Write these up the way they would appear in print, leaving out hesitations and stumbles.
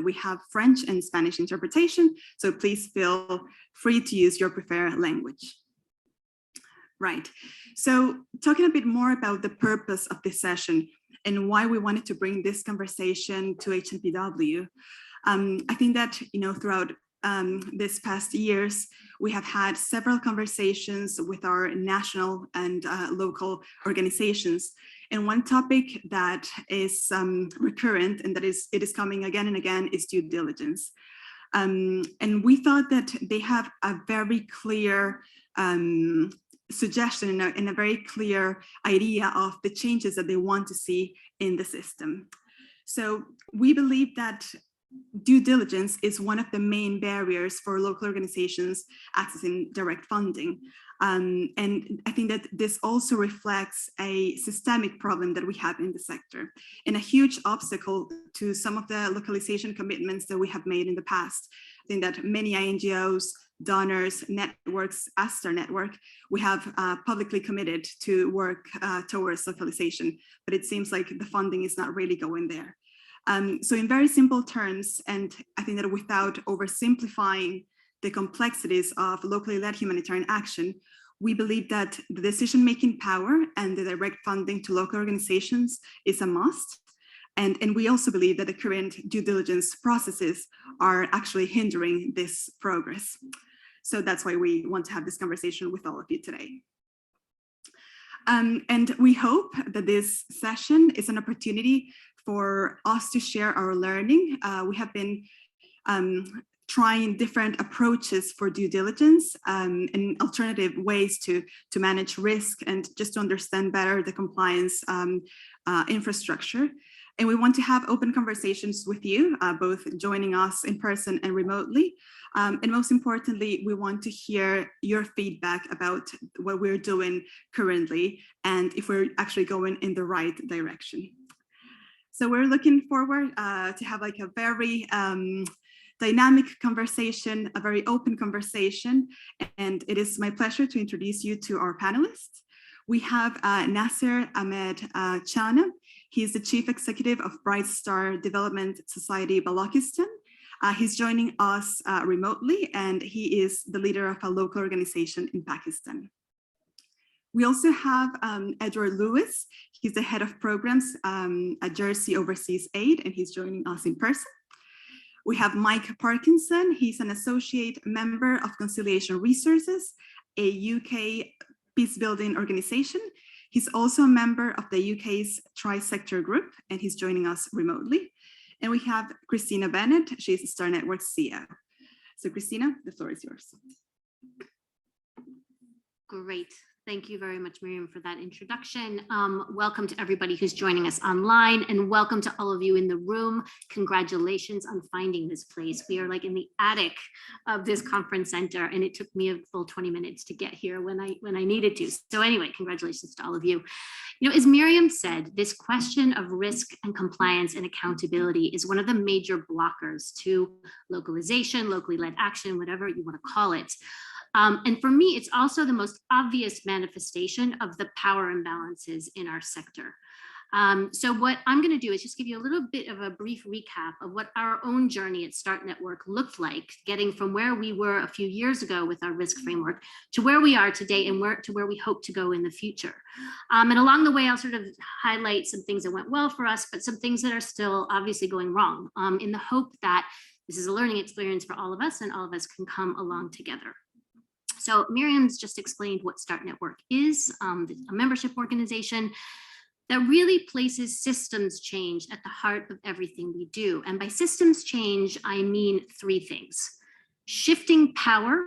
we have French and Spanish interpretation, so please feel free to use your preferred language. Right, so talking a bit more about the purpose of this session and why we wanted to bring this conversation to HNPW. I think that, throughout this past years, we have had several conversations with our national and local organizations. And one topic that is recurrent and that it is coming again and again is due diligence. And we thought that they have a very clear suggestion and a very clear idea of the changes that they want to see in the system. So we believe that due diligence is one of the main barriers for local organizations accessing direct funding. And I think that this also reflects a systemic problem that we have in the sector and a huge obstacle to some of the localization commitments that we have made in the past. I think that many NGOs, donors, networks, as our network, we have publicly committed to work towards localization, but it seems like the funding is not really going there. So in very simple terms, and I think that without oversimplifying the complexities of locally led humanitarian action, we believe that the decision-making power and the direct funding to local organizations is a must. And we also believe that the current due diligence processes are actually hindering this progress. So that's why we want to have this conversation with all of you today. And we hope that this session is an opportunity for us to share our learning. We have been trying different approaches for due diligence and alternative ways to manage risk and just to understand better the compliance infrastructure. And we want to have open conversations with you, both joining us in person and remotely. And most importantly, we want to hear your feedback about what we're doing currently and if we're actually going in the right direction. So we're looking forward to have like a very dynamic conversation, a very open conversation. And it is my pleasure to introduce you to our panelists. We have Nasser Ahmed Chana. He's the Chief Executive of Bright Star Development Society Balochistan. He's joining us remotely, and he is the leader of a local organization in Pakistan. We also have Edward Lewis. He's the head of programs at Jersey Overseas Aid, and he's joining us in person. We have Mike Parkinson. He's an associate member of Conciliation Resources, a UK peace-building organization. He's also a member of the UK's Tri-Sector Group, and he's joining us remotely. And we have Christina Bennett. She's Star Network's CEO. So Christina, the floor is yours. Great. Thank you very much, Miriam, for that introduction. Welcome to everybody who's joining us online, and welcome to all of you in the room. Congratulations on finding this place. We are like in the attic of this conference center, and it took me a full 20 minutes to get here when I needed to. So anyway, congratulations to all of you. As Miriam said, this question of risk and compliance and accountability is one of the major blockers to localization, locally led action, whatever you want to call it. And for me, it's also the most obvious manifestation of the power imbalances in our sector. So what I'm going to do is just give you a little bit of a brief recap of what our own journey at Start Network looked like, getting from where we were a few years ago with our risk framework to where we are today and to where we hope to go in the future. And along the way, I'll sort of highlight some things that went well for us, but some things that are still obviously going wrong, in the hope that this is a learning experience for all of us and all of us can come along together. So Miriam's just explained what Start Network is, a membership organization that really places systems change at the heart of everything we do. And by systems change, I mean three things: shifting power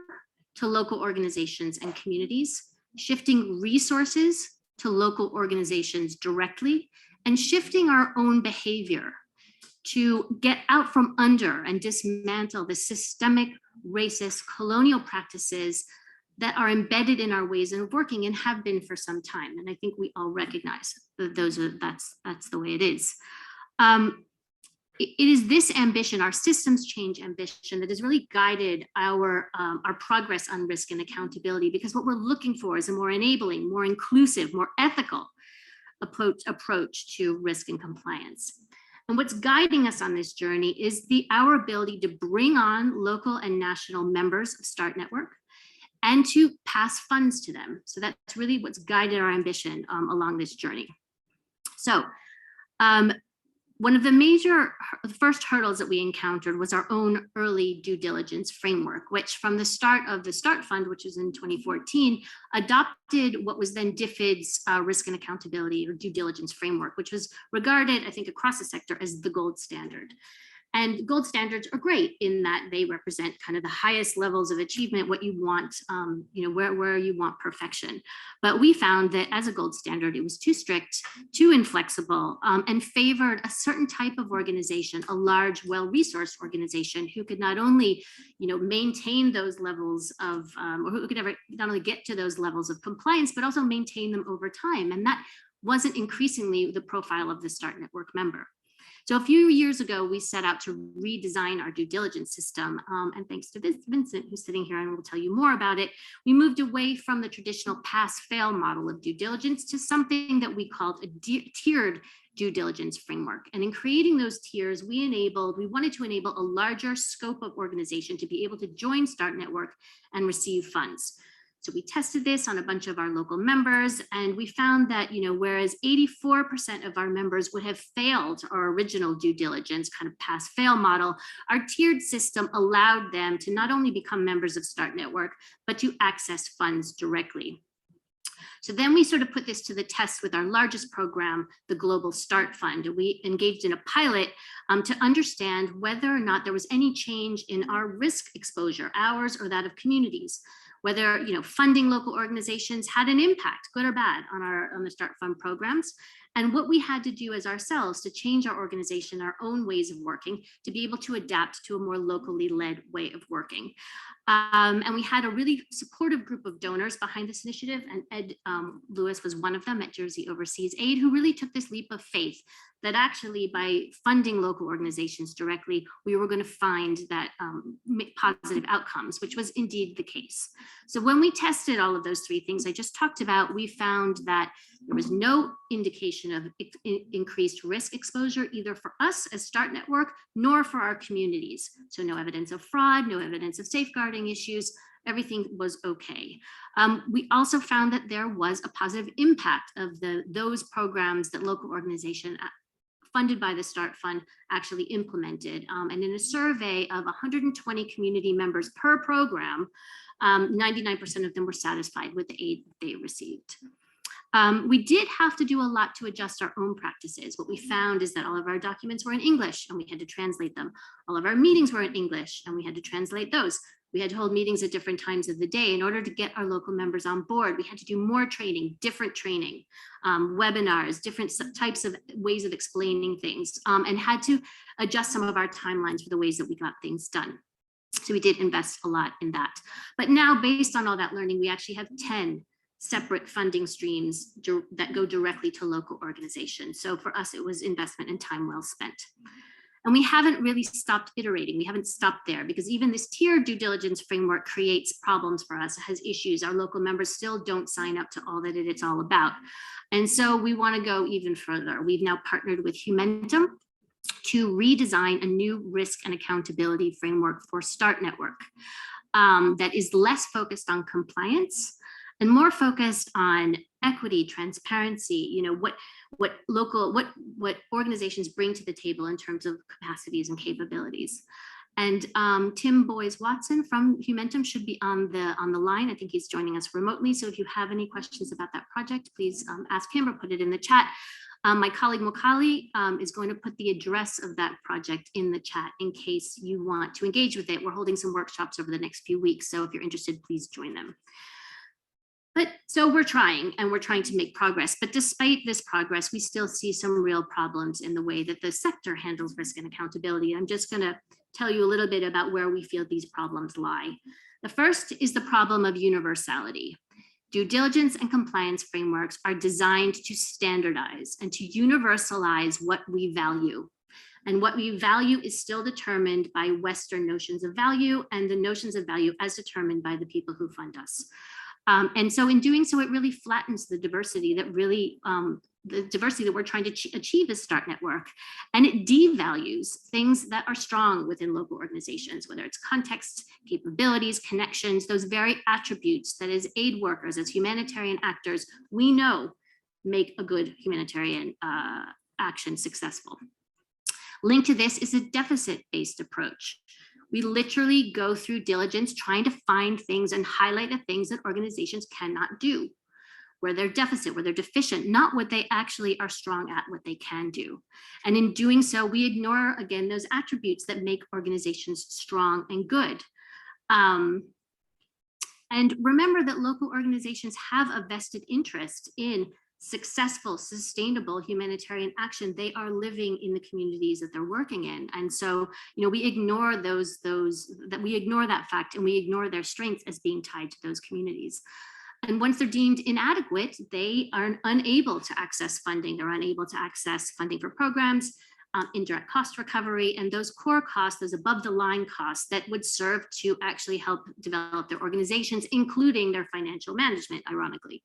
to local organizations and communities, shifting resources to local organizations directly, and shifting our own behavior to get out from under and dismantle the systemic, racist, colonial practices that are embedded in our ways of working and have been for some time. And I think we all recognize that that's the way it is. It is this ambition, our systems change ambition, that has really guided our progress on risk and accountability, because what we're looking for is a more enabling, more inclusive, more ethical approach to risk and compliance. And what's guiding us on this journey is our ability to bring on local and national members of START Network and to pass funds to them. So that's really what's guided our ambition along this journey. So one of the first hurdles that we encountered was our own early due diligence framework, which from the start of the START Fund, which was in 2014, adopted what was then DFID's risk and accountability or due diligence framework, which was regarded, I think, across the sector as the gold standard. And gold standards are great in that they represent kind of the highest levels of achievement, what you want, where you want perfection. But we found that as a gold standard, it was too strict, too inflexible, and favored a certain type of organization, a large, well-resourced organization who could not only, maintain those levels of, or who could not only get to those levels of compliance, but also maintain them over time. And that wasn't increasingly the profile of the START Network member. So a few years ago, we set out to redesign our due diligence system. And thanks to Vincent, who's sitting here and will tell you more about it, we moved away from the traditional pass-fail model of due diligence to something that we called a tiered due diligence framework. And in creating those tiers, we wanted to enable a larger scope of organization to be able to join START Network and receive funds. So we tested this on a bunch of our local members, and we found that, whereas 84% of our members would have failed our original due diligence kind of pass-fail model, our tiered system allowed them to not only become members of START Network, but to access funds directly. So then we sort of put this to the test with our largest program, the Global START Fund. We engaged in a pilot to understand whether or not there was any change in our risk exposure, ours or that of communities, whether funding local organizations had an impact, good or bad, on the START Fund programs, and what we had to do as ourselves to change our organization, our own ways of working, to be able to adapt to a more locally led way of working. And we had a really supportive group of donors behind this initiative, and Ed Lewis was one of them at Jersey Overseas Aid, who really took this leap of faith that actually by funding local organizations directly, we were going to find that positive outcomes, which was indeed the case. So when we tested all of those three things I just talked about, we found that there was no indication of increased risk exposure, either for us as START Network, nor for our communities. So no evidence of fraud, no evidence of safeguarding issues, everything was okay. We also found that there was a positive impact of those programs that local organization funded by the START Fund actually implemented. And in a survey of 120 community members per program, 99% of them were satisfied with the aid that they received. We did have to do a lot to adjust our own practices. What we found is that all of our documents were in English and we had to translate them. All of our meetings were in English and we had to translate those. We had to hold meetings at different times of the day in order to get our local members on board. We had to do more training, different training, webinars, different types of ways of explaining things, and had to adjust some of our timelines for the ways that we got things done. So we did invest a lot in that. But now, based on all that learning, we actually have 10 separate funding streams that go directly to local organizations. So for us, it was investment and time well spent. And we haven't really stopped iterating. We haven't stopped there because even this tiered due diligence framework creates problems for us, has issues. Our local members still don't sign up to all that it's all about. And so we want to go even further. We've now partnered with Humanitarian to redesign a new risk and accountability framework for START Network that is less focused on compliance and more focused on equity, transparency, what organizations bring to the table in terms of capacities and capabilities. And Tim Boyes-Watson from Humanitarian should be on the line. I think he's joining us remotely. So if you have any questions about that project, please ask him or put it in the chat. My colleague Mokali is going to put the address of that project in the chat in case you want to engage with it. We're holding some workshops over the next few weeks. So if you're interested, please join them. But so we're trying to make progress, but despite this progress, we still see some real problems in the way that the sector handles risk and accountability. I'm just going to tell you a little bit about where we feel these problems lie. The first is the problem of universality. Due diligence and compliance frameworks are designed to standardize and to universalize what we value. And what we value is still determined by Western notions of value and the notions of value as determined by the people who fund us. And so in doing so, it really flattens the diversity that really the diversity that we're trying to achieve as START Network. And it devalues things that are strong within local organizations, whether it's context, capabilities, connections, those very attributes that as aid workers, as humanitarian actors, we know make a good humanitarian action successful. Linked to this is a deficit-based approach. We literally go through diligence trying to find things and highlight the things that organizations cannot do, where they're deficit, where they're deficient, not what they actually are strong at, what they can do. And in doing so, we ignore, again, those attributes that make organizations strong and good. And remember that local organizations have a vested interest in successful, sustainable humanitarian action. They are living in the communities that they're working in. And so, we ignore we ignore that fact, and we ignore their strengths as being tied to those communities. And once they're deemed inadequate, they are unable to access funding. They're unable to access funding for programs, indirect cost recovery, and those core costs, those above the line costs that would serve to actually help develop their organizations, including their financial management, ironically.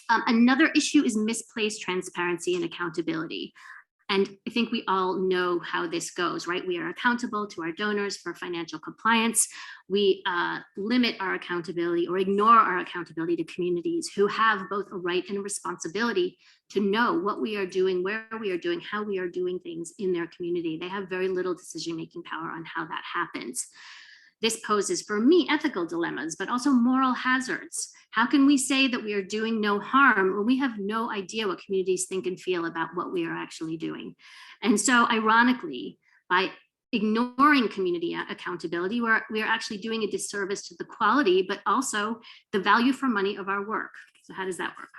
Another issue is misplaced transparency and accountability. And I think we all know how this goes, right? We are accountable to our donors for financial compliance. We limit our accountability or ignore our accountability to communities who have both a right and a responsibility to know what we are doing, where we are doing, how we are doing things in their community. They have very little decision-making power on how that happens. This poses for me ethical dilemmas, but also moral hazards. How can we say that we are doing no harm when we have no idea what communities think and feel about what we are actually doing? And so ironically, by ignoring community accountability, we are actually doing a disservice to the quality, but also the value for money of our work. So how does that work?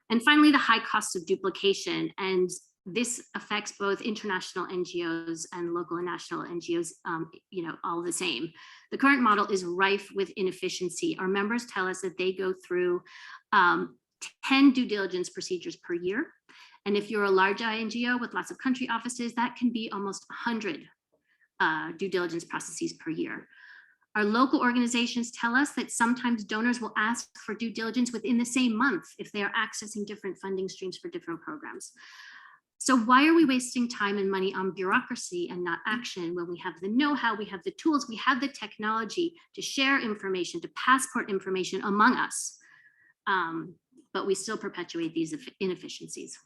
And finally, the high cost of duplication. And this affects both international NGOs and local and national NGOs, all the same. The current model is rife with inefficiency. Our members tell us that they go through 10 due diligence procedures per year. And if you're a large NGO with lots of country offices, that can be almost 100 due diligence processes per year. Our local organizations tell us that sometimes donors will ask for due diligence within the same month if they are accessing different funding streams for different programs. So why are we wasting time and money on bureaucracy and not action when we have the know-how, we have the tools, we have the technology to share information, to passport information among us, but we still perpetuate these inefficiencies.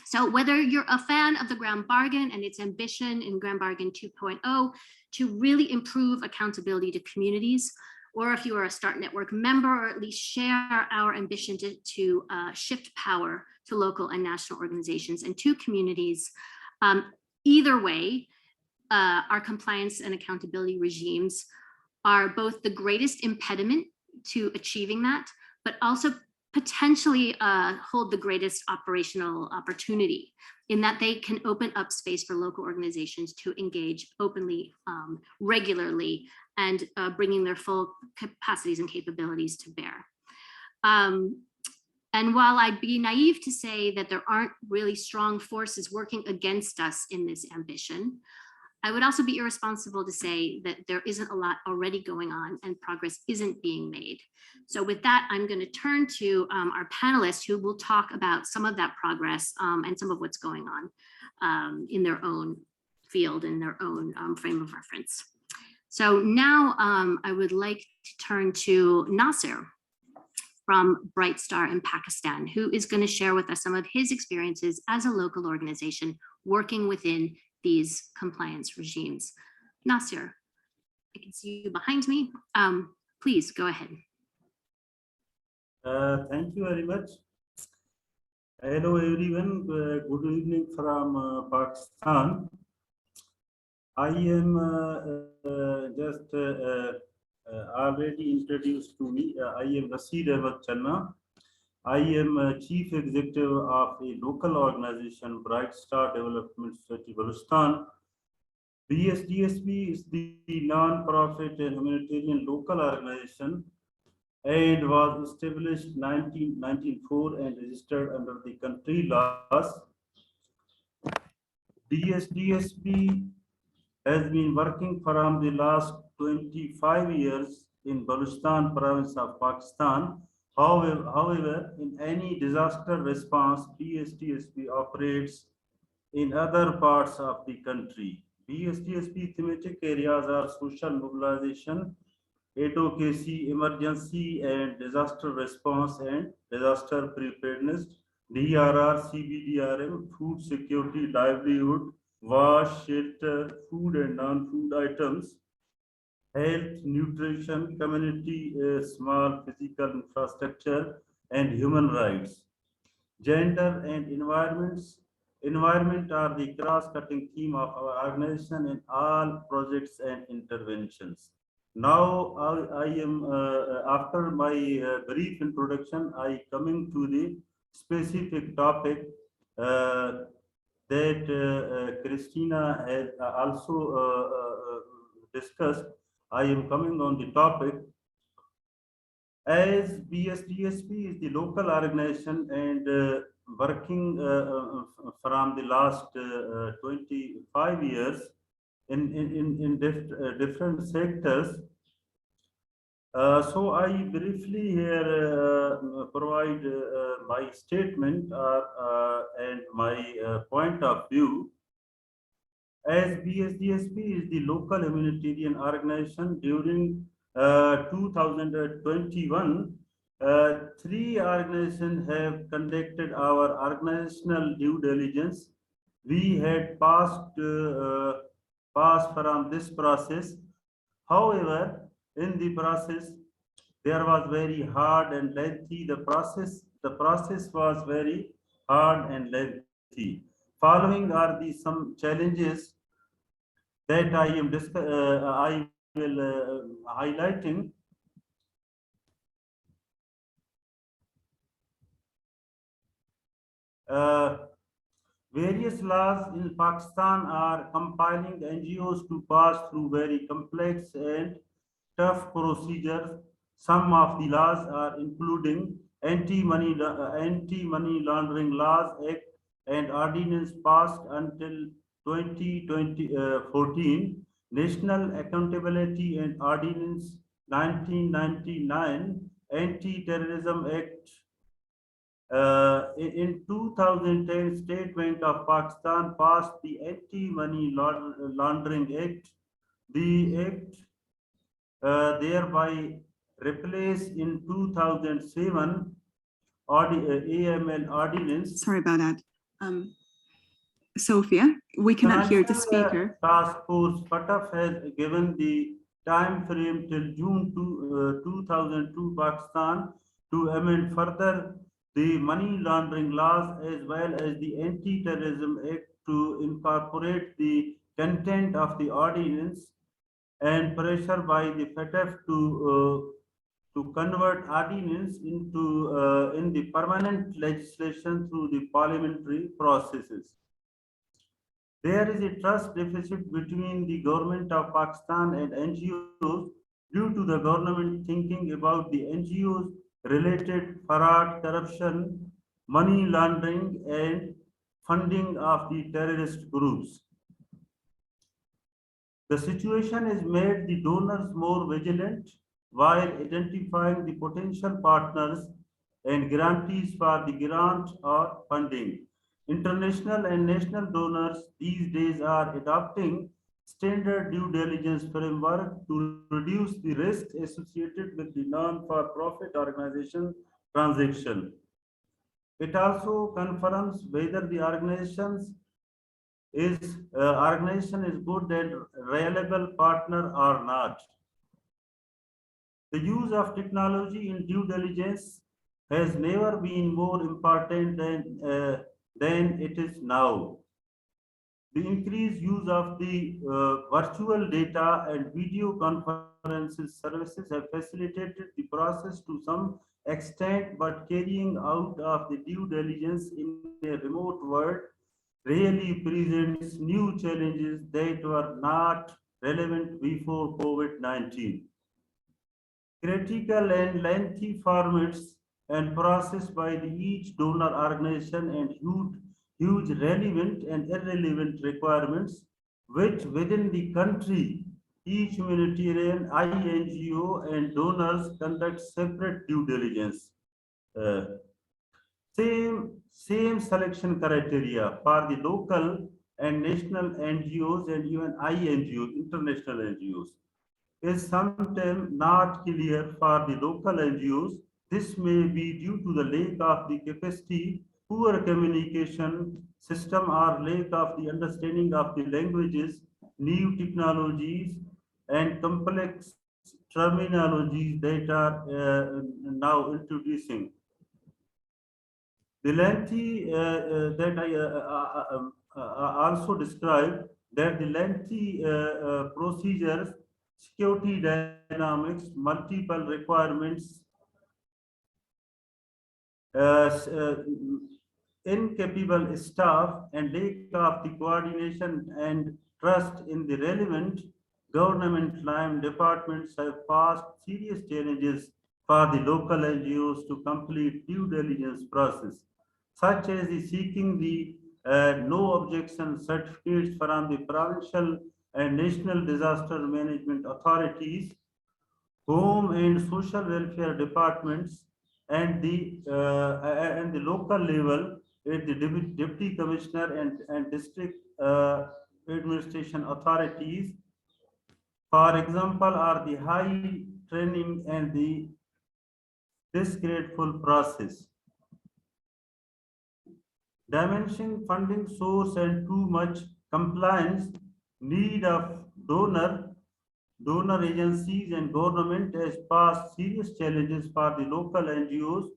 So whether you're a fan of the Grand Bargain and its ambition in Grand Bargain 2.0 to really improve accountability to communities, or if you are a START Network member, or at least share our ambition to shift power to local and national organizations and to communities. Either way, our compliance and accountability regimes are both the greatest impediment to achieving that, but also potentially hold the greatest operational opportunity in that they can open up space for local organizations to engage openly, regularly, and bringing their full capacities and capabilities to bear. And while I'd be naive to say that there aren't really strong forces working against us in this ambition, I would also be irresponsible to say that there isn't a lot already going on and progress isn't being made. So with that, I'm going to turn to our panelists who will talk about some of that progress and some of what's going on in their own field, in their own frame of reference. So now I would like to turn to Nasir from Bright Star in Pakistan, who is going to share with us some of his experiences as a local organization working within these compliance regimes. Nasir, I can see you behind me. Please go ahead. Thank you very much. Hello everyone, good evening from Pakistan. I am just already introduced to me. I am Nasir Ahmed Channa. I am Chief Executive of a local organization, Bright Star Development Society, Balochistan. BSDSP is the non-profit and humanitarian local organization and was established in 1994 and registered under the country laws. BSDSP has been working from the last 25 years in Balochistan province of Pakistan However, in any disaster response, BSTSP operates in other parts of the country. BSTSP thematic areas are social mobilization, advocacy, emergency and disaster response, and disaster preparedness, DRR, CBDRM, food security, livelihood, wash, shelter, food and non-food items, health, nutrition, community, small physical infrastructure, and human rights. Gender and environment are the cross-cutting theme of our organization in all projects and interventions. Now, I am, after my brief introduction, I coming to the specific topic that Christina has also discussed. I am coming on the topic. As BSDSP is the local organization and working from the last 25 years in different sectors. So I briefly here provide my statement and my point of view. As BSDSP is the local humanitarian organization, during 2021, three organizations have conducted our organizational due diligence. We had passed from this process. However, in the process, there was very hard and lengthy. The process was very hard and lengthy. Following are the some challenges that I will highlighting. Various laws in Pakistan are compiling NGOs to pass through very complex and tough procedures. Some of the laws are including Anti-Money Laundering Laws Act and ordinance passed until 2014, National Accountability and Ordinance 1999, Anti-Terrorism Act. In 2010, State Bank of Pakistan passed the Anti-Money Laundering Act. The act thereby replaced in 2007 AML ordinance. Sorry about that. Sophia, we cannot hear the speaker. Task Force FATF has given the time frame till June 2002 Pakistan to amend further the money laundering laws as well as the Anti-Terrorism Act to incorporate the content of the ordinance, and pressure by the FATF to convert ordinance into in the permanent legislation through the parliamentary processes. There is a trust deficit between the government of Pakistan and NGOs due to the government thinking about the NGOs related fraud, corruption, money laundering, and funding of the terrorist groups. The situation has made the donors more vigilant while identifying the potential partners and grantees for the grant or funding. International and national donors these days are adopting standard due diligence framework to reduce the risks associated with the non-for-profit organization transaction. It also confirms whether the organization is good and reliable partner or not. The use of technology in due diligence has never been more important than it is now. The increased use of the virtual data and video conferences services have facilitated the process to some extent, but carrying out of the due diligence in a remote world really presents new challenges that were not relevant before COVID-19. Critical and lengthy formats and process by each donor organization and huge relevant and irrelevant requirements, which within the country, each humanitarian, INGO and donors conduct separate due diligence. uh, same selection criteria for the local and national NGOs and even INGOs, international NGOs, is sometimes not clear for the local NGOs. This may be due to the lack of the capacity, poor communication system, or lack of the understanding of the languages, new technologies, and complex terminologies that are now introducing. The lengthy that I also described, that the lengthy procedures, security dynamics, multiple requirements, incapable staff, and lack of the coordination and trust in the relevant government line departments have posed serious challenges for the local NGOs to complete due diligence process, such as the seeking the no objection certificates from the provincial and national disaster management authorities, home and social welfare departments, and the local level at the deputy commissioner and district administration authorities, for example, are the high training and the disgrateful process. Diminishing funding source and too much compliance, need of donor agencies and government has posed serious challenges for the local NGOs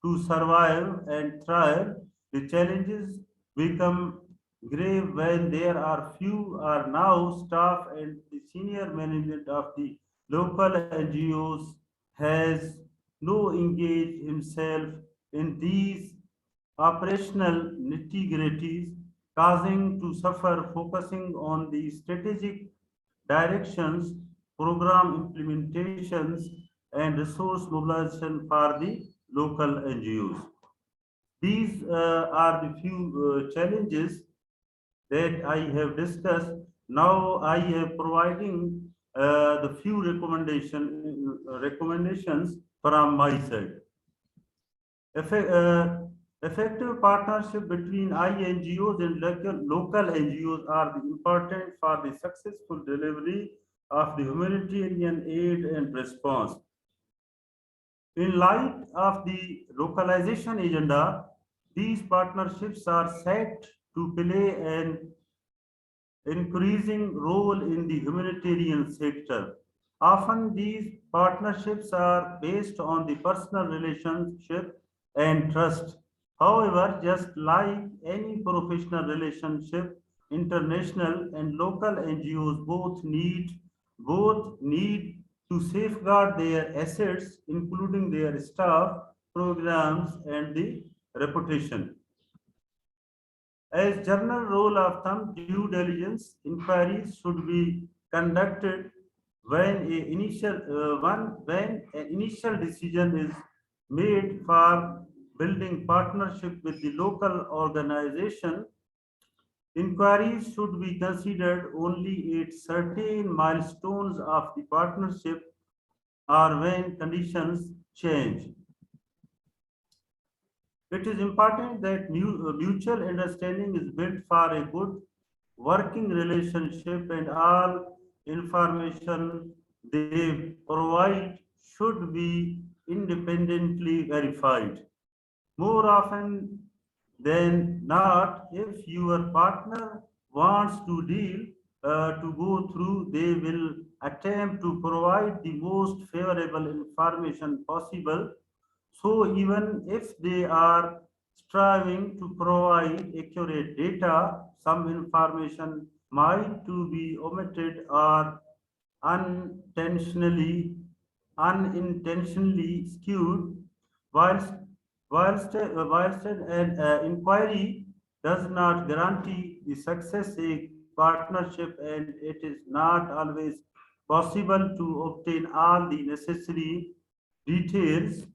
to survive and thrive. The challenges become grave when there are few or now staff and the senior management of the local NGOs has no engaged himself in these operational nitty-gritties, causing to suffer, focusing on the strategic directions, program implementations, and resource mobilization for the local NGOs. These are the few challenges that I have discussed. Now I am providing the few recommendations from my side. Effective partnership between INGOs and local NGOs are important for the successful delivery of the humanitarian aid and response. In light of the localization agenda, these partnerships are set to play an increasing role in the humanitarian sector. Often these partnerships are based on the personal relationship and trust. However, just like any professional relationship, international and local NGOs both need to safeguard their assets, including their staff, programs, and the reputation. As general rule of thumb, due diligence inquiries should be conducted when an initial decision is made for building partnership with the local organization. Inquiries should be considered only at certain milestones of the partnership or when conditions change. It is important that mutual understanding is built for a good working relationship, and all information they provide should be independently verified. More often than not, if your partner wants to go through, they will attempt to provide the most favorable information possible. So even if they are striving to provide accurate data, some information might to be omitted or unintentionally skewed, whilst an inquiry does not guarantee the success of partnership, and it is not always possible to obtain all the necessary details.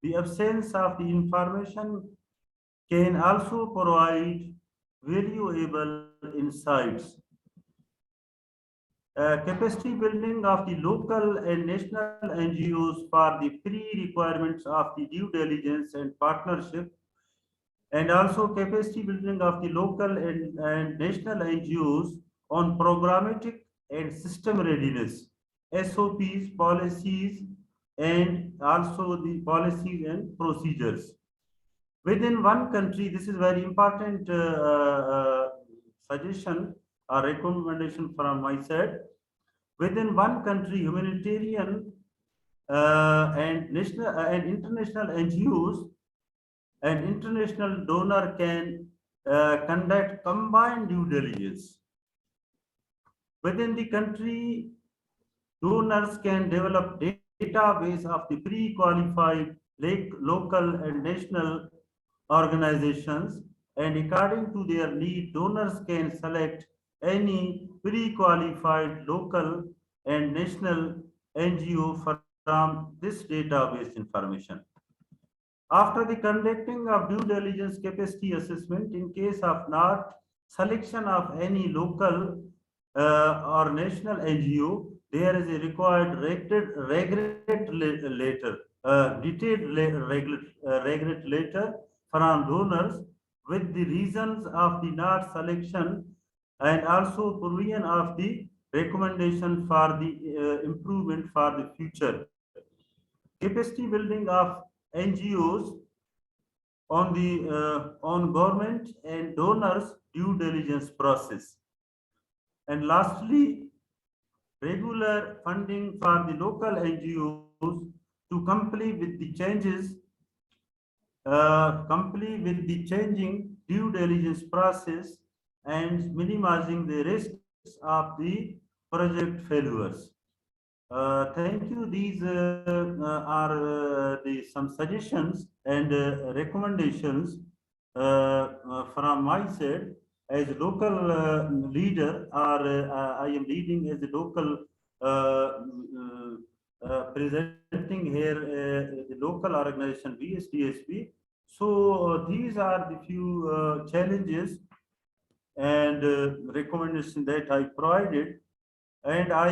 The absence of the information can also provide valuable insights. capacity building of the local and national NGOs for the pre-requirements of the due diligence and partnership, and also capacity building of the local and national NGOs on programmatic and system readiness, SOPs, policies, and also the policies and procedures. Within one country, this is very important suggestion or recommendation from my side. Within one country, humanitarian and national and international NGOs and international donor can conduct combined due diligence. Within the country, donors can develop database of the pre-qualified local and national organizations, and according to their need, donors can select any pre-qualified local and national NGO from this database information. After the conducting of due diligence capacity assessment, in case of not selection of any local or national NGO, there is a required detailed regret letter from donors with the reasons of the not selection, and also provision of the recommendation for the improvement for the future. Capacity building of NGOs on the on government and donors due diligence process. And lastly, regular funding for the local NGOs to complete with the changes, changing due diligence process and minimizing the risks of the project failures. Thank you. These are some suggestions and recommendations from my side as a local leader, or I am leading as a local presenting here the local organization BSDSP. So these are the few challenges and recommendations that I provided, and I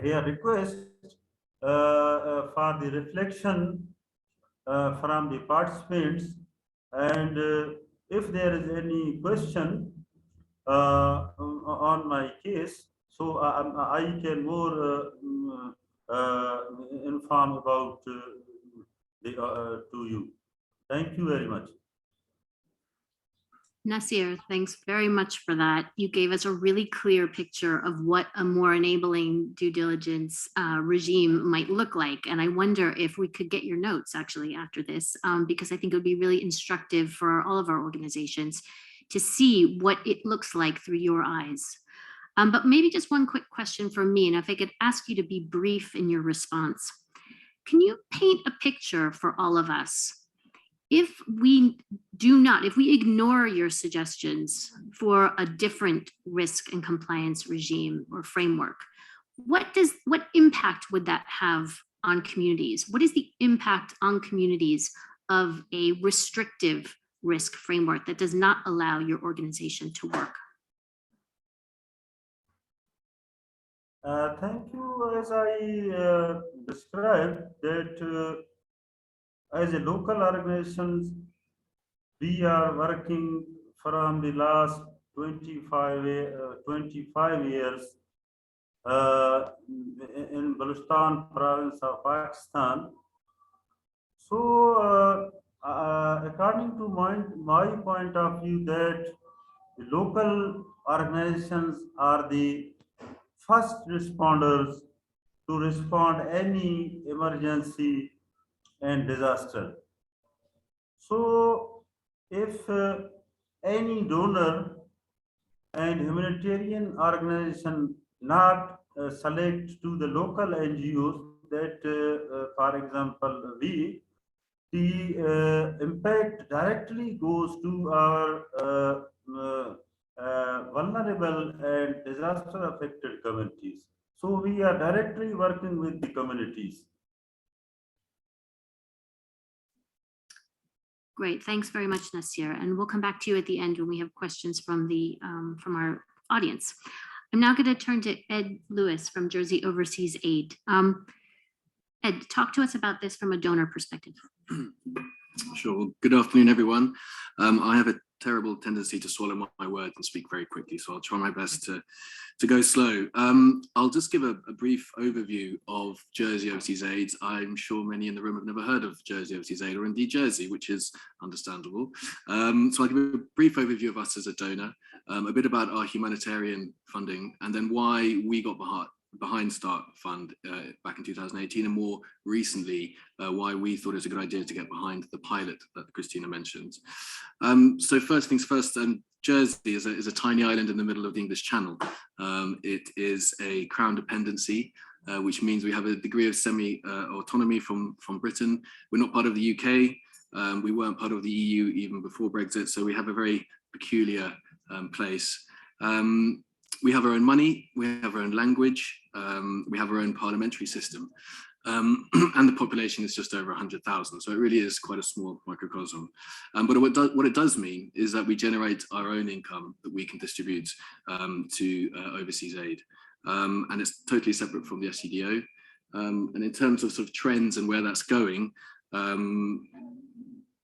here request for the reflection from the participants, and if there is any question on my case, so I can more inform about to you. Thank you very much. Nasir, thanks very much for that. You gave us a really clear picture of what a more enabling due diligence regime might look like. And I wonder if we could get your notes actually after this, because I think it would be really instructive for all of our organizations to see what it looks like through your eyes. But maybe just one quick question from me, and if I could ask you to be brief in your response. Can you paint a picture for all of us? If we ignore your suggestions for a different risk and compliance regime or framework, what impact would that have on communities? What is the impact on communities of a restrictive risk framework that does not allow your organization to work? Thank you. As I described that as a local organizations, we are working from the last 25 years in Balochistan province of Pakistan. So according to my point of view, that the local organizations are the first responders to respond any emergency and disaster. So if any donor and humanitarian organization not select to the local NGOs, that for example the impact directly goes to our vulnerable and disaster affected communities. So we are directly working with the communities. Great, thanks very much, Nasir. And we'll come back to you at the end when we have questions from the from our audience. I'm now going to turn to Ed Lewis from Jersey Overseas Aid. Ed, talk to us about this from a donor perspective. Sure. Good afternoon, everyone. I have a terrible tendency to swallow my words and speak very quickly, so I'll try my best to go slow. I'll just give a brief overview of Jersey Overseas Aid. I'm sure many in the room have never heard of Jersey Overseas Aid, or indeed Jersey, which is understandable. So I'll give a brief overview of us as a donor, a bit about our humanitarian funding, and then why we got behind Start Fund back in 2018, and more recently why we thought it was a good idea to get behind the pilot that Christina mentioned. So first things first, Jersey is a tiny island in the middle of the English Channel. It is a crown dependency, which means we have a degree of semi-autonomy from Britain. We're not part of the UK. We weren't part of the EU even before Brexit, so we have a very peculiar place. We have our own money, we have our own language, we have our own parliamentary system, and the population is just over 100,000. So it really is quite a small microcosm. But what it does mean is that we generate our own income that we can distribute to overseas aid. And it's totally separate from the SCDO. And in terms of sort of trends and where that's going,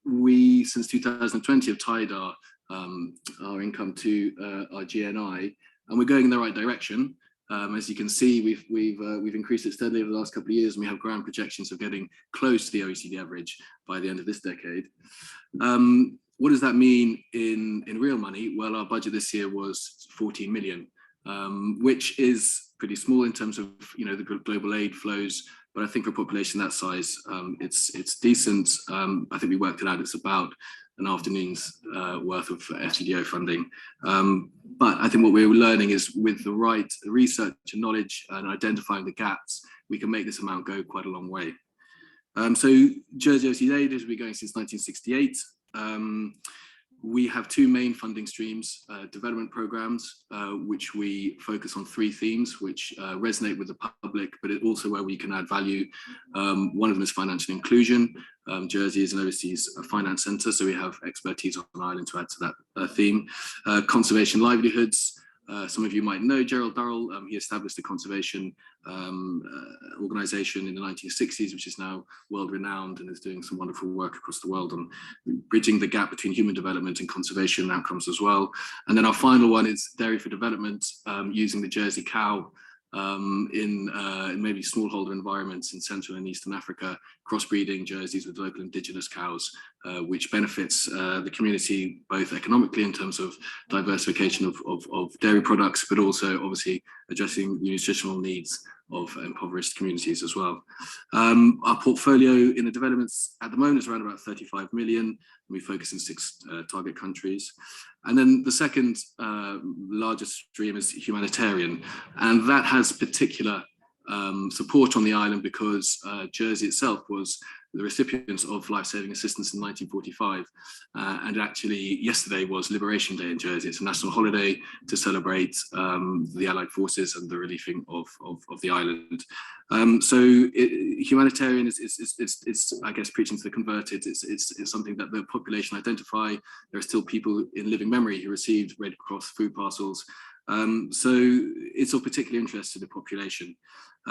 we, since 2020, have tied our income to our GNI, and we're going in the right direction. As you can see, we've increased it steadily over the last couple of years, and we have grand projections of getting close to the OECD average by the end of this decade. What does that mean in real money? Well, our budget this year was 14 million, which is pretty small in terms of the global aid flows. But I think for a population that size, it's decent. I think we worked it out. It's about an afternoon's worth of FCDO funding. But I think what we're learning is with the right research and knowledge and identifying the gaps, we can make this amount go quite a long way. So Jersey Overseas Aid has been going since 1968. We have two main funding streams, development programs, which we focus on three themes, which resonate with the public, but it also where we can add value. One of them is financial inclusion. Jersey is an overseas finance centre, so we have expertise on Ireland to add to that theme. Conservation livelihoods. Some of you might know Gerald Durrell. He established a conservation organisation in the 1960s, which is now world renowned and is doing some wonderful work across the world on bridging the gap between human development and conservation outcomes as well. And then our final one is dairy for development, using the Jersey cow in maybe smallholder environments in Central and Eastern Africa, crossbreeding jerseys with local indigenous cows, which benefits the community both economically in terms of diversification of dairy products, but also obviously addressing the nutritional needs of impoverished communities as well. Our portfolio in the developments at the moment is around about 35 million. We focus in 6 target countries. And then the second largest stream is humanitarian. And that has particular support on the island because Jersey itself was the recipients of life-saving assistance in 1945. And actually yesterday was Liberation Day in Jersey. It's a national holiday to celebrate the Allied forces and the relieving of the island. So humanitarian is I guess preaching to the converted. It's something that the population identify. There are still people in living memory who received Red Cross food parcels. So it's of particular interest to the population.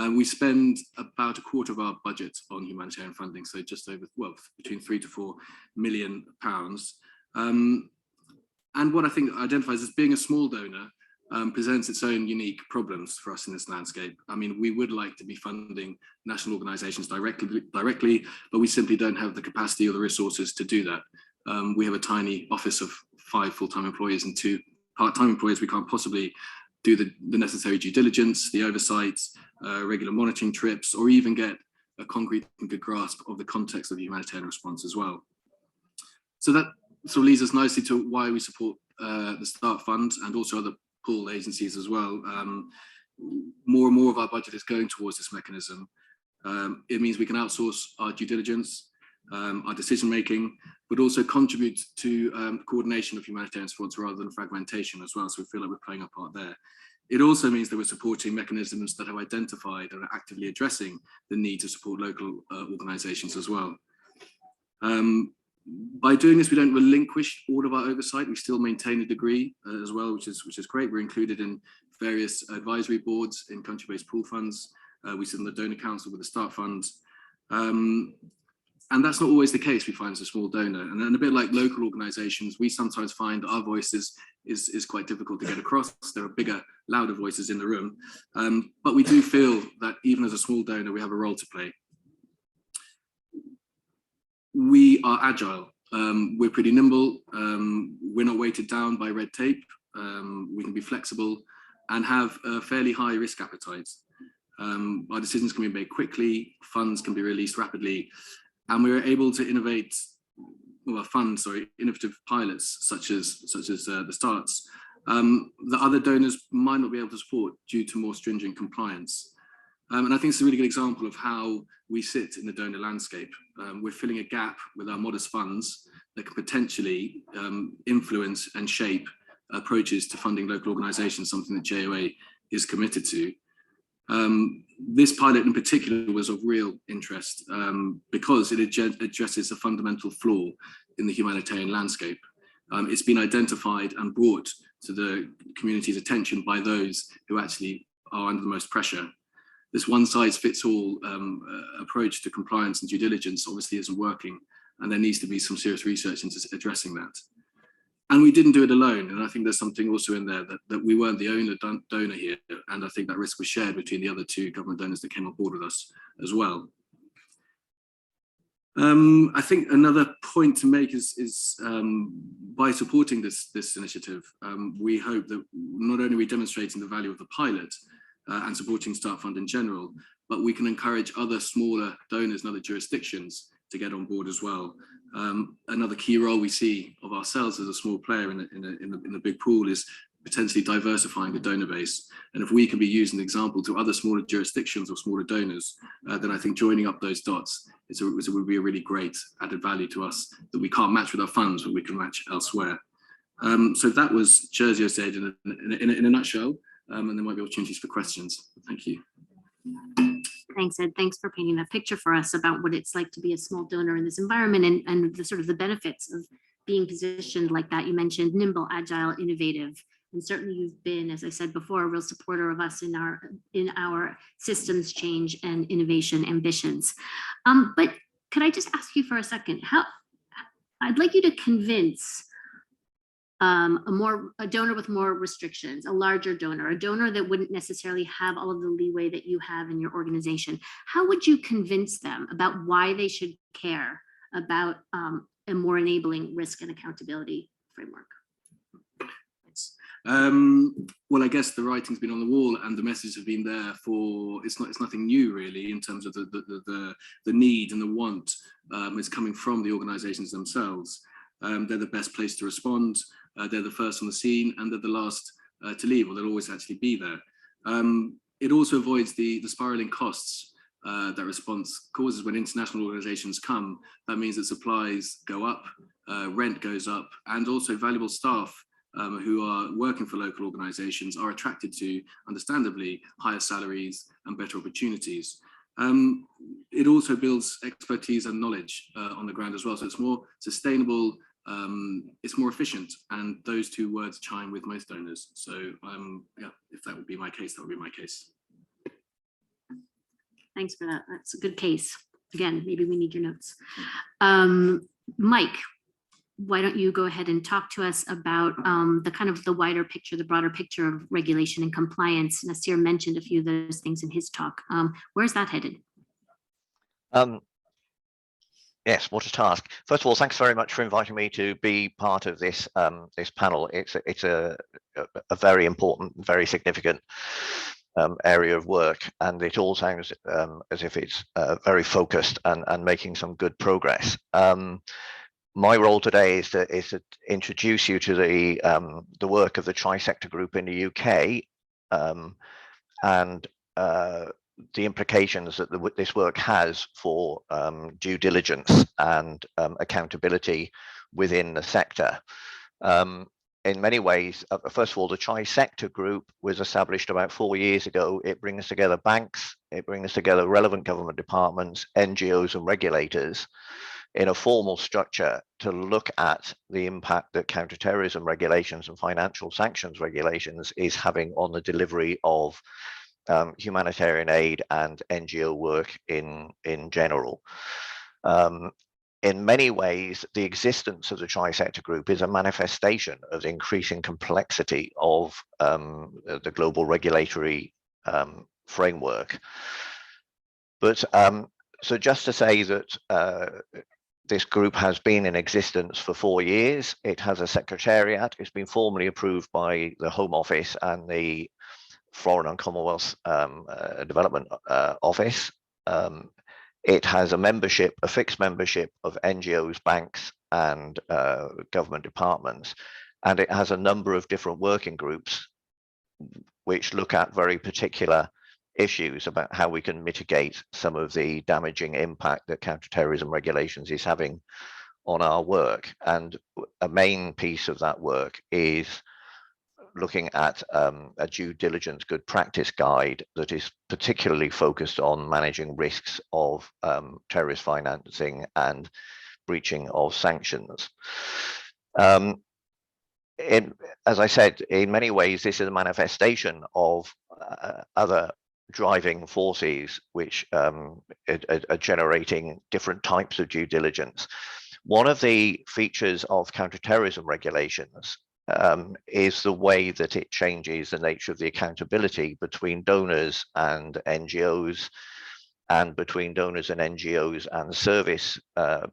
We spend about a quarter of our budget on humanitarian funding, so just over, well, between £3 to £4 million. And what I think identifies as being a small donor presents its own unique problems for us in this landscape. I mean, we would like to be funding national organisations directly, but we simply don't have the capacity or the resources to do that. We have a tiny office of 5 full-time employees and 2 part-time employees. We can't possibly do the necessary due diligence, the oversight, regular monitoring trips, or even get a concrete and good grasp of the context of the humanitarian response as well. So that sort of leads us nicely to why we support the Start Fund and also other pool agencies as well. More and more of our budget is going towards this mechanism. It means we can outsource our due diligence, our decision making, but also contribute to coordination of humanitarian response rather than fragmentation as well. So we feel like we're playing a part there. It also means that we're supporting mechanisms that have identified and are actively addressing the need to support local organisations as well. By doing this, we don't relinquish all of our oversight. We still maintain a degree as well, which is great. We're included in various advisory boards in country-based pool funds. We sit on the donor council with the Start Fund. And that's not always the case, we find, as a small donor. And then a bit like local organizations, we sometimes find our voices is quite difficult to get across. There are bigger, louder voices in the room. But we do feel that even as a small donor, we have a role to play. We are agile. We're pretty nimble. We're not weighted down by red tape. We can be flexible and have a fairly high risk appetite. Our decisions can be made quickly, funds can be released rapidly, and we were able to innovate, innovative pilots such as the Starts that other donors might not be able to support due to more stringent compliance. And I think it's a really good example of how we sit in the donor landscape. We're filling a gap with our modest funds that can potentially influence and shape approaches to funding local organizations, something that JOA is committed to. This pilot in particular was of real interest because it addresses a fundamental flaw in the humanitarian landscape. It's been identified and brought to the community's attention by those who actually are under the most pressure. This one-size-fits-all approach to compliance and due diligence obviously isn't working, and there needs to be some serious research into addressing that. And we didn't do it alone, and I think there's something also in there that we weren't the only donor here, and I think that risk was shared between the other two government donors that came on board with us as well. I think another point to make is by supporting this initiative, we hope that not only are we demonstrating the value of the pilot and supporting Start Fund in general, but we can encourage other smaller donors in other jurisdictions to get on board as well. Another key role we see of ourselves as a small player in the big pool is potentially diversifying the donor base. And if we can be used as an example to other smaller jurisdictions or smaller donors, then I think joining up those dots would be a really great added value to us that we can't match with our funds, but we can match elsewhere. So that was Jersey said in a nutshell, and there might be opportunities for questions. Thank you. Thanks, Ed. Thanks for painting that picture for us about what it's like to be a small donor in this environment and the sort of the benefits of being positioned like that. You mentioned nimble, agile, innovative, and certainly you've been, as I said before, a real supporter of us in our systems change and innovation ambitions. But could I just ask you for a second? I'd like you to convince a donor with more restrictions, a larger donor, a donor that wouldn't necessarily have all of the leeway that you have in your organization. How would you convince them about why they should care about a more enabling risk and accountability framework? Well, I guess the writing's been on the wall and the messages have been there for, it's nothing new really in terms of the need and the want. It's coming from the organizations themselves. They're the best place to respond. They're the first on the scene and they're the last to leave, or they'll always actually be there. It also avoids the spiraling costs that response causes when international organizations come. That means that supplies go up, rent goes up, and also valuable staff who are working for local organizations are attracted to, understandably, higher salaries and better opportunities. It also builds expertise and knowledge on the ground as well. So it's more sustainable, it's more efficient, and those two words chime with most donors. So yeah, if that would be my case, that would be my case. Thanks for that. That's a good case. Again, maybe we need your notes. Mike, why don't you go ahead and talk to us about the kind of the wider picture, the broader picture of regulation and compliance. Nasir mentioned a few of those things in his talk. Where's that headed? Yes, what a task. First of all, thanks very much for inviting me to be part of this this panel. It's a very important, very significant area of work, and it all sounds as if it's very focused and making some good progress. My role today is to introduce you to the work of the Tri-Sector Group in the UK and the implications that this work has for due diligence and accountability within the sector. In many ways, first of all, the Tri-Sector Group was established about 4 years ago. It brings together banks, it brings together relevant government departments, NGOs and regulators in a formal structure to look at the impact that counterterrorism regulations and financial sanctions regulations is having on the delivery of humanitarian aid and NGO work in general. In many ways, the existence of the tri-sector group is a manifestation of the increasing complexity of the global regulatory framework. But so just to say that this group has been in existence for 4 years. It has a secretariat. It's been formally approved by the Home Office and the Foreign and Commonwealth Development Office. It has a membership, a fixed membership of NGOs, banks, and government departments. And it has a number of different working groups which look at very particular issues about how we can mitigate some of the damaging impact that counterterrorism regulations is having on our work. And a main piece of that work is looking at a due diligence good practice guide that is particularly focused on managing risks of terrorist financing and breaching of sanctions. As I said, in many ways, this is a manifestation of other driving forces which are generating different types of due diligence. One of the features of counterterrorism regulations is the way that it changes the nature of the accountability between donors and NGOs, and between donors and NGOs and service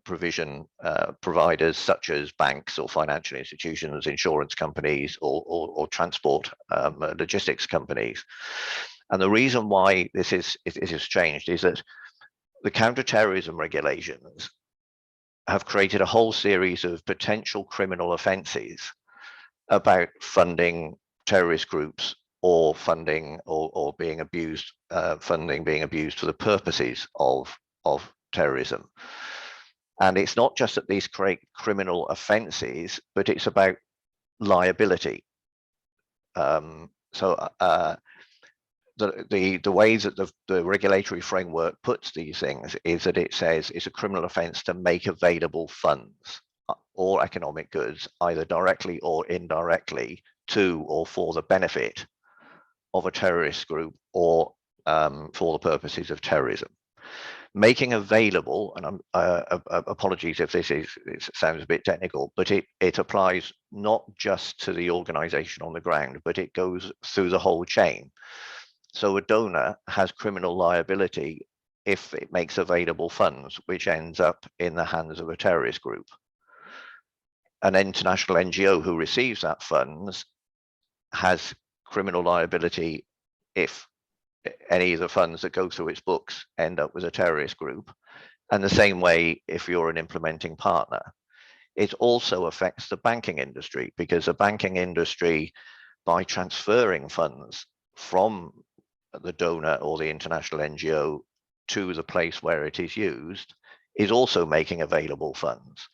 provision providers such as banks or financial institutions, insurance companies, or transport logistics companies. And the reason why this has changed is that the counterterrorism regulations have created a whole series of potential criminal offences about funding terrorist groups or funding or being abused, funding being abused for the purposes of terrorism. And it's not just that these create criminal offences, but it's about liability. The way that the regulatory framework puts these things is that it says it's a criminal offence to make available funds or economic goods, either directly or indirectly, to or for the benefit of a terrorist group or for the purposes of terrorism. Making available, and apologies if this sounds a bit technical, but it applies not just to the organisation on the ground, but it goes through the whole chain. So a donor has criminal liability if it makes available funds, which ends up in the hands of a terrorist group. An international NGO who receives that funds has criminal liability if any of the funds that go through its books end up with a terrorist group. And the same way if you're an implementing partner. It also affects the banking industry, because the banking industry, by transferring funds from the donor or the international NGO to the place where it is used, is also making available funds.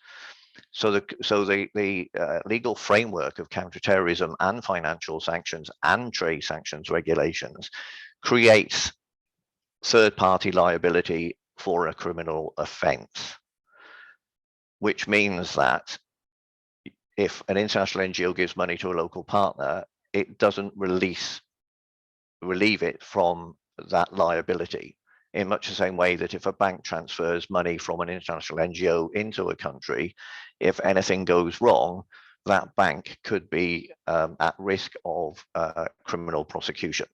So the legal framework of counterterrorism and financial sanctions and trade sanctions regulations creates third-party liability for a criminal offence, which means that if an international NGO gives money to a local partner, it doesn't relieve it from that liability, in much the same way that if a bank transfers money from an international NGO into a country, if anything goes wrong, that bank could be at risk of criminal prosecution.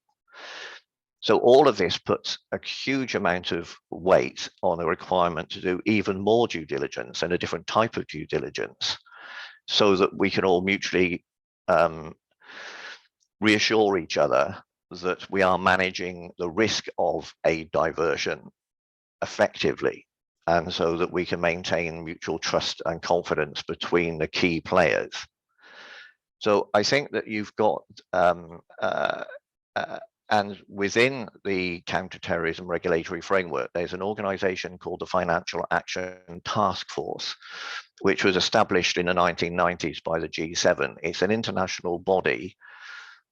So all of this puts a huge amount of weight on the requirement to do even more due diligence and a different type of due diligence, so that we can all mutually reassure each other that we are managing the risk of a diversion effectively, and so that we can maintain mutual trust and confidence between the key players. So I think that you've got, and within the counterterrorism regulatory framework, there's an organization called the Financial Action Task Force, which was established in the 1990s by the G7. It's an international body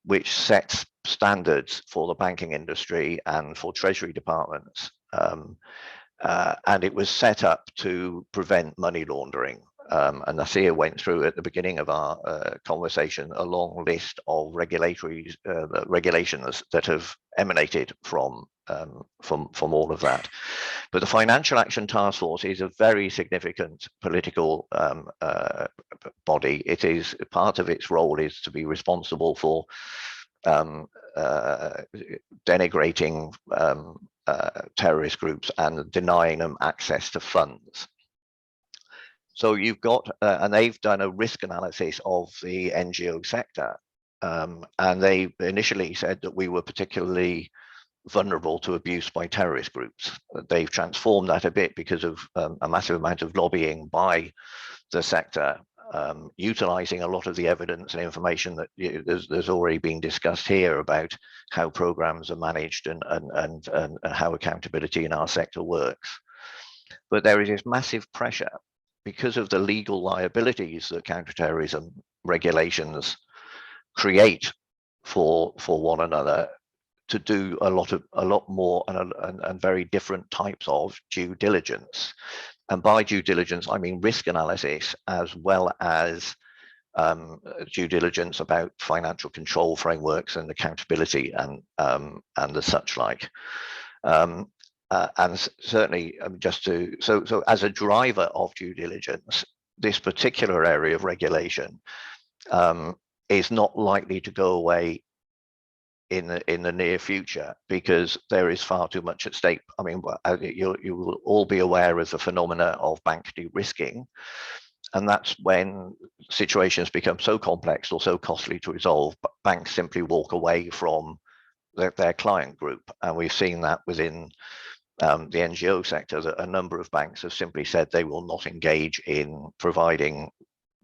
which sets standards for the banking industry and for treasury departments. and it was set up to prevent money laundering. And Nasir went through at the beginning of our conversation a long list of regulations that have emanated from all of that. But the Financial Action Task Force is a very significant political body. It is part of its role is to be responsible for denigrating terrorist groups and denying them access to funds. So you've got, and they've done a risk analysis of the NGO sector, and they initially said that we were particularly vulnerable to abuse by terrorist groups. They've transformed that a bit because of a massive amount of lobbying by the sector, utilizing a lot of the evidence and information that there's already been discussed here about how programs are managed and how accountability in our sector works. But there is this massive pressure because of the legal liabilities that counterterrorism regulations create for one another to do a lot more and very different types of due diligence. And by due diligence, I mean risk analysis as well as due diligence about financial control frameworks and accountability and the such like. And certainly just to, so as a driver of due diligence, this particular area of regulation is not likely to go away in the near future because there is far too much at stake. I mean, you will all be aware of the phenomena of bank de-risking, and that's when situations become so complex or so costly to resolve, but banks simply walk away from their client group. And we've seen that within the NGO sector, that a number of banks have simply said they will not engage in providing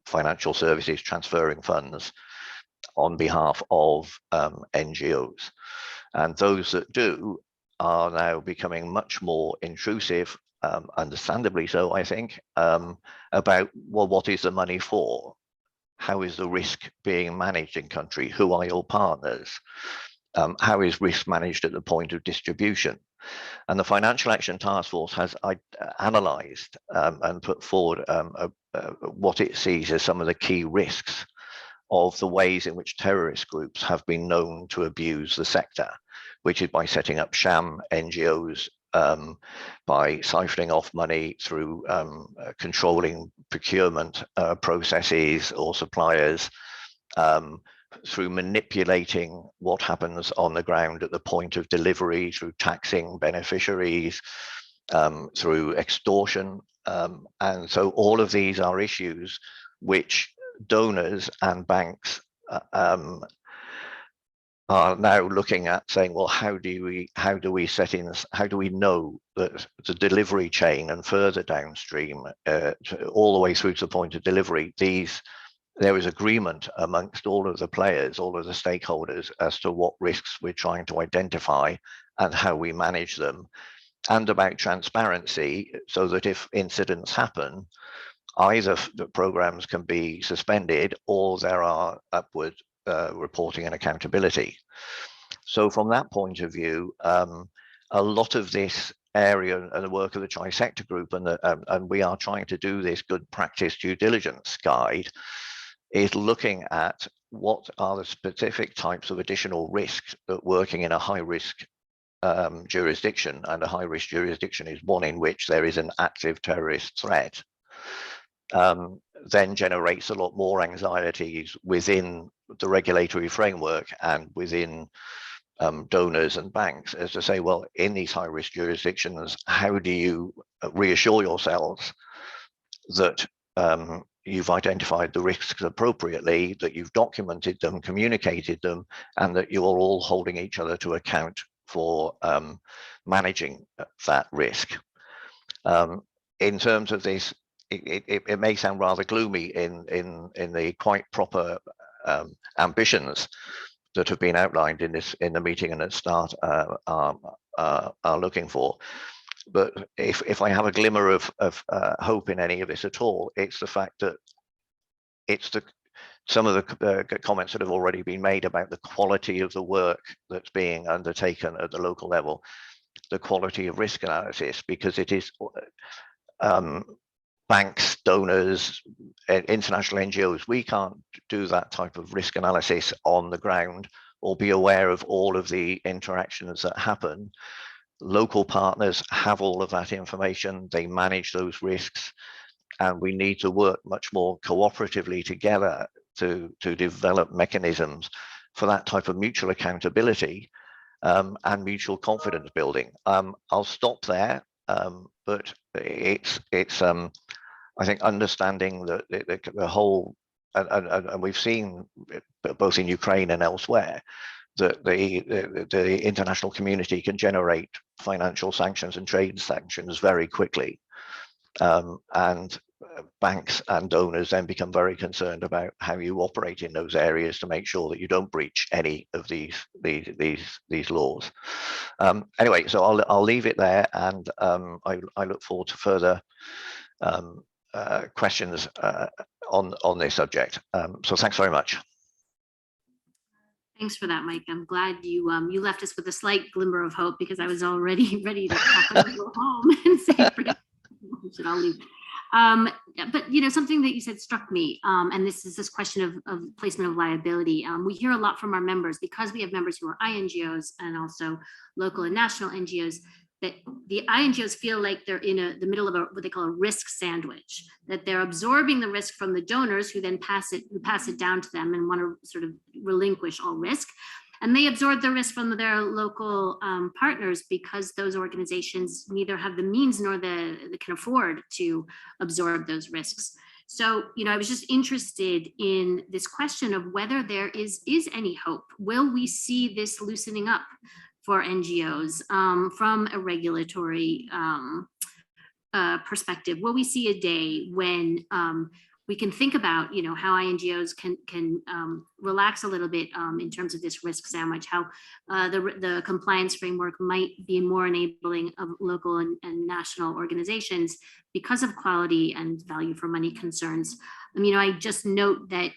financial services, transferring funds on behalf of NGOs. And those that do are now becoming much more intrusive, understandably so, I think, about, well, what is the money for? How is the risk being managed in country? Who are your partners? How is risk managed at the point of distribution? And the Financial Action Task Force has analysed and put forward what it sees as some of the key risks of the ways in which terrorist groups have been known to abuse the sector, which is by setting up sham NGOs, by siphoning off money through controlling procurement processes or suppliers, through manipulating what happens on the ground at the point of delivery, through taxing beneficiaries, through extortion. And so all of these are issues which donors and banks are now looking at, saying, well, how do we set in, how do we know that the delivery chain and further downstream, all the way through to the point of delivery, there is agreement amongst all of the players, all of the stakeholders, as to what risks we're trying to identify and how we manage them, and about transparency, so that if incidents happen, either the programs can be suspended or there are upward reporting and accountability. So from that point of view, a lot of this area and the work of the Tri-Sector Group, and we are trying to do this good practice due diligence guide, is looking at what are the specific types of additional risks that working in a high-risk jurisdiction, and a high-risk jurisdiction is one in which there is an active terrorist threat, then generates a lot more anxieties within the regulatory framework and within donors and banks, as to say, well, in these high-risk jurisdictions, how do you reassure yourselves that you've identified the risks appropriately, that you've documented them, communicated them, and that you are all holding each other to account for managing that risk. In terms of this, it may sound rather gloomy in the quite proper ambitions that have been outlined in the meeting and at start are looking for. But if I have a glimmer of hope in any of this at all, it's the fact that some of the comments that have already been made about the quality of the work that's being undertaken at the local level. the quality of risk analysis, because it is banks, donors, international NGOs, we can't do that type of risk analysis on the ground or be aware of all of the interactions that happen. Local partners have all of that information, they manage those risks, and we need to work much more cooperatively together to develop mechanisms for that type of mutual accountability and mutual confidence building. I'll stop there, but it's I think understanding the whole, and we've seen both in Ukraine and elsewhere that the international community can generate financial sanctions and trade sanctions very quickly, and banks and donors then become very concerned about how you operate in those areas to make sure that you don't breach any of these laws. Anyway, so I'll leave it there, and I look forward to further questions on this subject. So thanks very much. Thanks for that, Mike. I'm glad you you left us with a slight glimmer of hope, because I was already ready to pack up and go home and say, forget it, I'll leave. But you know, something that you said struck me, and this is this question of placement of liability. We hear a lot from our members, because we have members who are INGOs and also local and national NGOs, that the INGOs feel like they're in the middle of what they call a risk sandwich, that they're absorbing the risk from the donors who then pass it down to them and want to sort of relinquish all risk. And they absorb the risk from their local partners, because those organizations neither have the means nor they can afford to absorb those risks. So, you know, I was just interested in this question of whether there is any hope. Will we see this loosening up for NGOs from a regulatory perspective? Will we see a day when we can think about, you know, how INGOs can relax a little bit in terms of this risk sandwich, how the compliance framework might be more enabling of local and national organizations because of quality and value for money concerns? You know, I just note that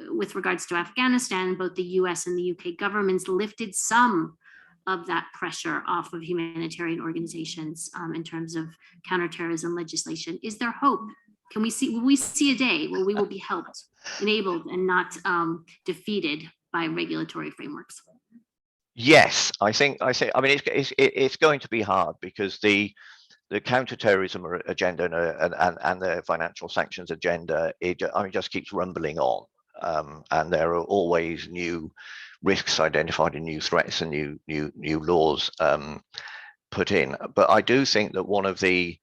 with regards to Afghanistan, both the US and the UK governments lifted some of that pressure off of humanitarian organizations in terms of counterterrorism legislation. Is there hope? Will we see a day where we will be helped, enabled, and not defeated by regulatory frameworks? Yes, I mean, it's going to be hard, because the counterterrorism agenda and the financial sanctions agenda, just keeps rumbling on, and there are always new risks identified and new threats and new laws put in. But I do think that one of the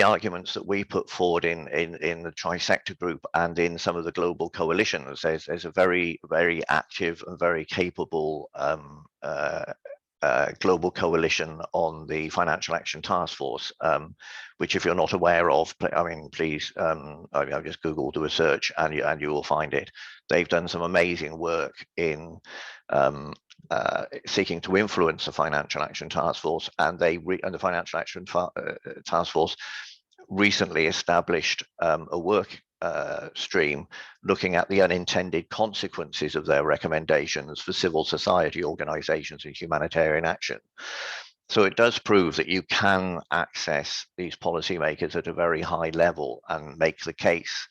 arguments that we put forward in the Tri-Sector Group and in some of the global coalitions, there's a very, very active and very capable global coalition on the Financial Action Task Force, which, if you're not aware of, I mean, please, I've just Googled, do a search, and you will find it. They've done some amazing work in seeking to influence the Financial Action Task Force, and the Financial Action Task Force recently established a work stream looking at the unintended consequences of their recommendations for civil society organizations and humanitarian action. So it does prove that you can access these policymakers at a very high level and make the case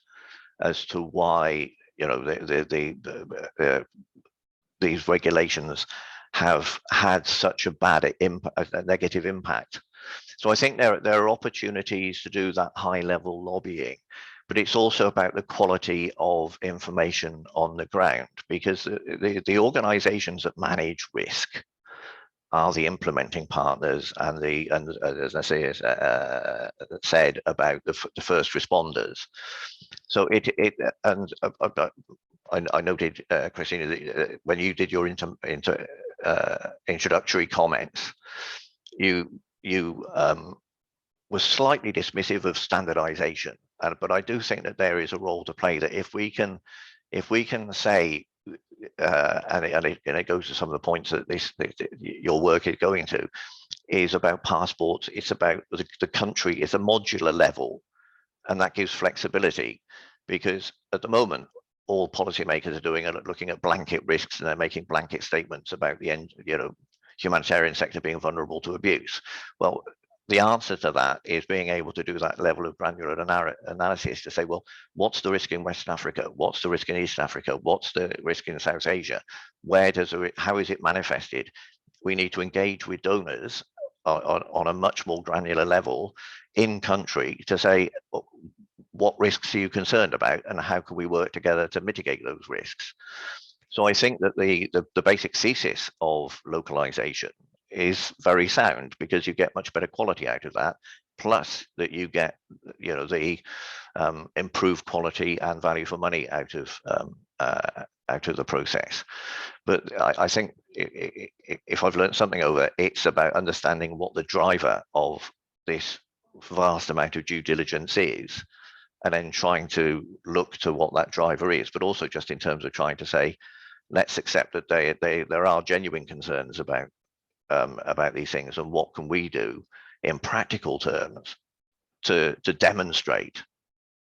as to why, you know, these regulations have had such a bad impact, a negative impact. So I think there are opportunities to do that high level lobbying, but it's also about the quality of information on the ground, because the organizations that manage risk are the implementing partners and as I say, said about the first responders. So I noted, Christina, when you did your introductory comments, you were slightly dismissive of standardization, but I do think that there is a role to play. That if we can say, and it goes to some of the points that your work is going to, is about passports. It's about the country. It's a modular level, and that gives flexibility, because at the moment, all policymakers are doing are looking at blanket risks, and they're making blanket statements about the end, you know, humanitarian sector being vulnerable to abuse? Well, the answer to that is being able to do that level of granular analysis to say, well, what's the risk in West Africa? What's the risk in East Africa? What's the risk in South Asia? How is it manifested? We need to engage with donors on a much more granular level in country to say, what risks are you concerned about and how can we work together to mitigate those risks? So I think that the basic thesis of localization is very sound, because you get much better quality out of that, plus that you get, you know, the improved quality and value for money out of the process. But I think if I've learned something over, it's about understanding what the driver of this vast amount of due diligence is, and then trying to look to what that driver is, but also just in terms of trying to say, let's accept that there are genuine concerns about these things, and what can we do in practical terms to demonstrate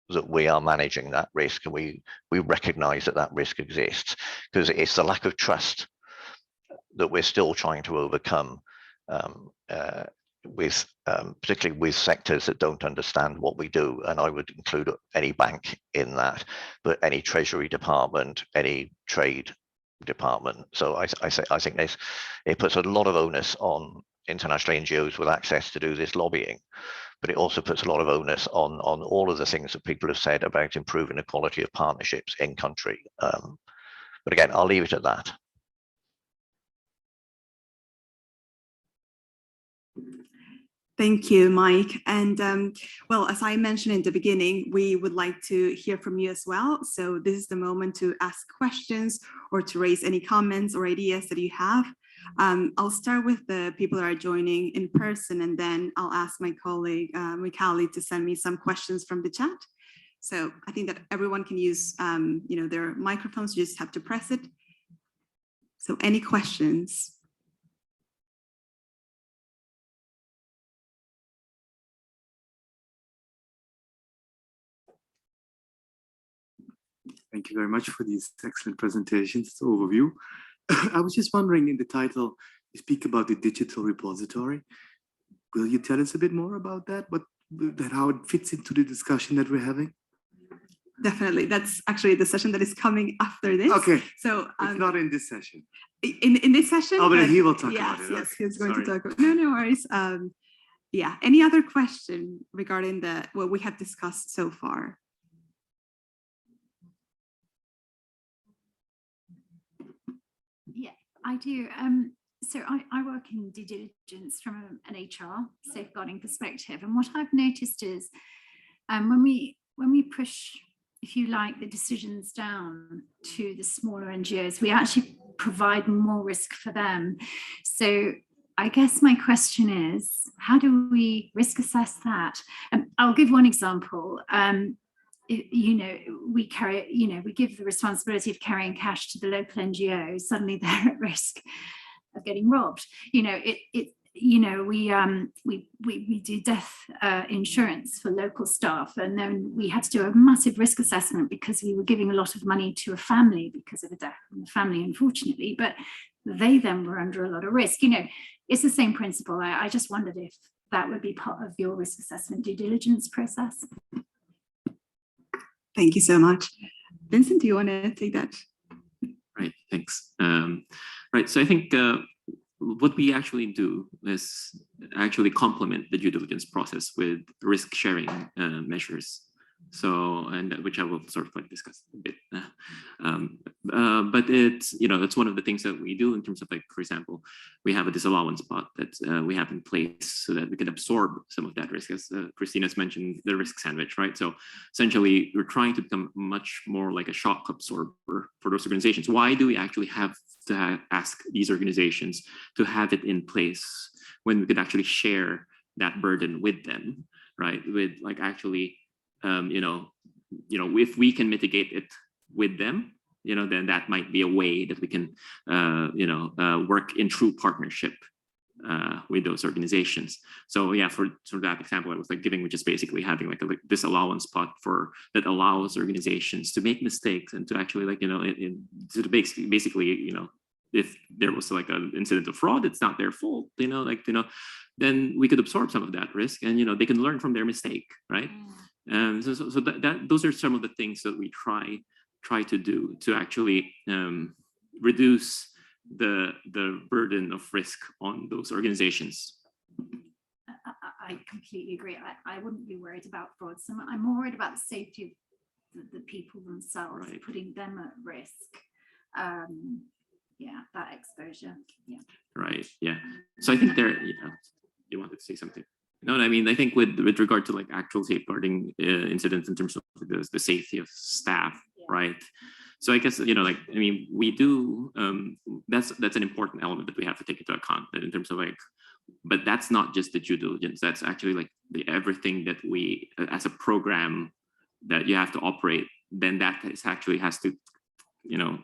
that we are managing that risk, and we recognize that that risk exists, because it's the lack of trust that we're still trying to overcome particularly with sectors that don't understand what we do. And I would include any bank in that, but any treasury department, any trade department. So I think it puts a lot of onus on international NGOs with access to do this lobbying, but it also puts a lot of onus on all of the things that people have said about improving the quality of partnerships in country. But again, I'll leave it at that. Thank you, Mike. And well, as I mentioned in the beginning, we would like to hear from you as well. So this is the moment to ask questions or to raise any comments or ideas that you have. I'll start with the people that are joining in person, and then I'll ask my colleague, Mikali, to send me some questions from the chat. So I think that everyone can use you know, their microphones, you just have to press it. So any questions? Thank you very much for these excellent presentations, overview. I was just wondering, in the title, you speak about the digital repository. Will you tell us a bit more about that? How it fits into the discussion that we're having? Definitely. That's actually the session that is coming after this. Okay. So it's not in this session. In this session. Oh, but he will talk about it. Yes, he's going to talk about. No worries. Yeah. Any other question regarding what we have discussed so far? Yeah, I do. So I work in due diligence from an HR safeguarding perspective, and what I've noticed is when we push, if you like, the decisions down to the smaller NGOs, we actually provide more risk for them. So I guess my question is, how do we risk assess that? I'll give one example. You know, we give the responsibility of carrying cash to the local NGO. Suddenly they're at risk of getting robbed. You know, we do death insurance for local staff, and then we had to do a massive risk assessment because we were giving a lot of money to a family because of a death in the family, unfortunately. But they then were under a lot of risk. You know, it's the same principle. I just wondered if that would be part of your risk assessment due diligence process. Thank you so much. Vincent, do you want to take that? Right, thanks. Right, so I think what we actually do is actually complement the due diligence process with risk sharing measures. So, and which I will sort of like discuss a bit. But it's, you know, it's one of the things that we do in terms of, like, for example, we have a disallowance pot that we have in place so that we can absorb some of that risk, as Christina's mentioned, the risk sandwich, right? So essentially, we're trying to become much more like a shock absorber for those organizations. Why do we actually have to ask these organizations to have it in place when we could actually share that burden with them, right? With, like, actually, you know, if we can mitigate it with them, you know, then that might be a way that we can, work in true partnership with those organizations. So yeah, for that example I was like giving, which is basically having like a disallowance pot that allows organizations to make mistakes and to actually, like, you know, to basically, you know, if there was like an incident of fraud, it's not their fault, then we could absorb some of that risk, and they can learn from their mistake, right? So those are some of the things that we try to do to actually reduce the burden of risk on those organizations. I completely agree. I wouldn't be worried about fraud. So I'm more worried about the safety of the people themselves, Right. putting them at risk. Yeah, that exposure. Yeah. Right. Yeah. So I think you wanted to say something. No, I mean, I think with regard to like actual safeguarding incidents in terms of the safety of staff, Yeah. right? So I guess, we do, that's an important element that we have to take into account, that in terms of like, but that's not just the due diligence, that's actually like everything that we, as a program that you have to operate, then that actually has to,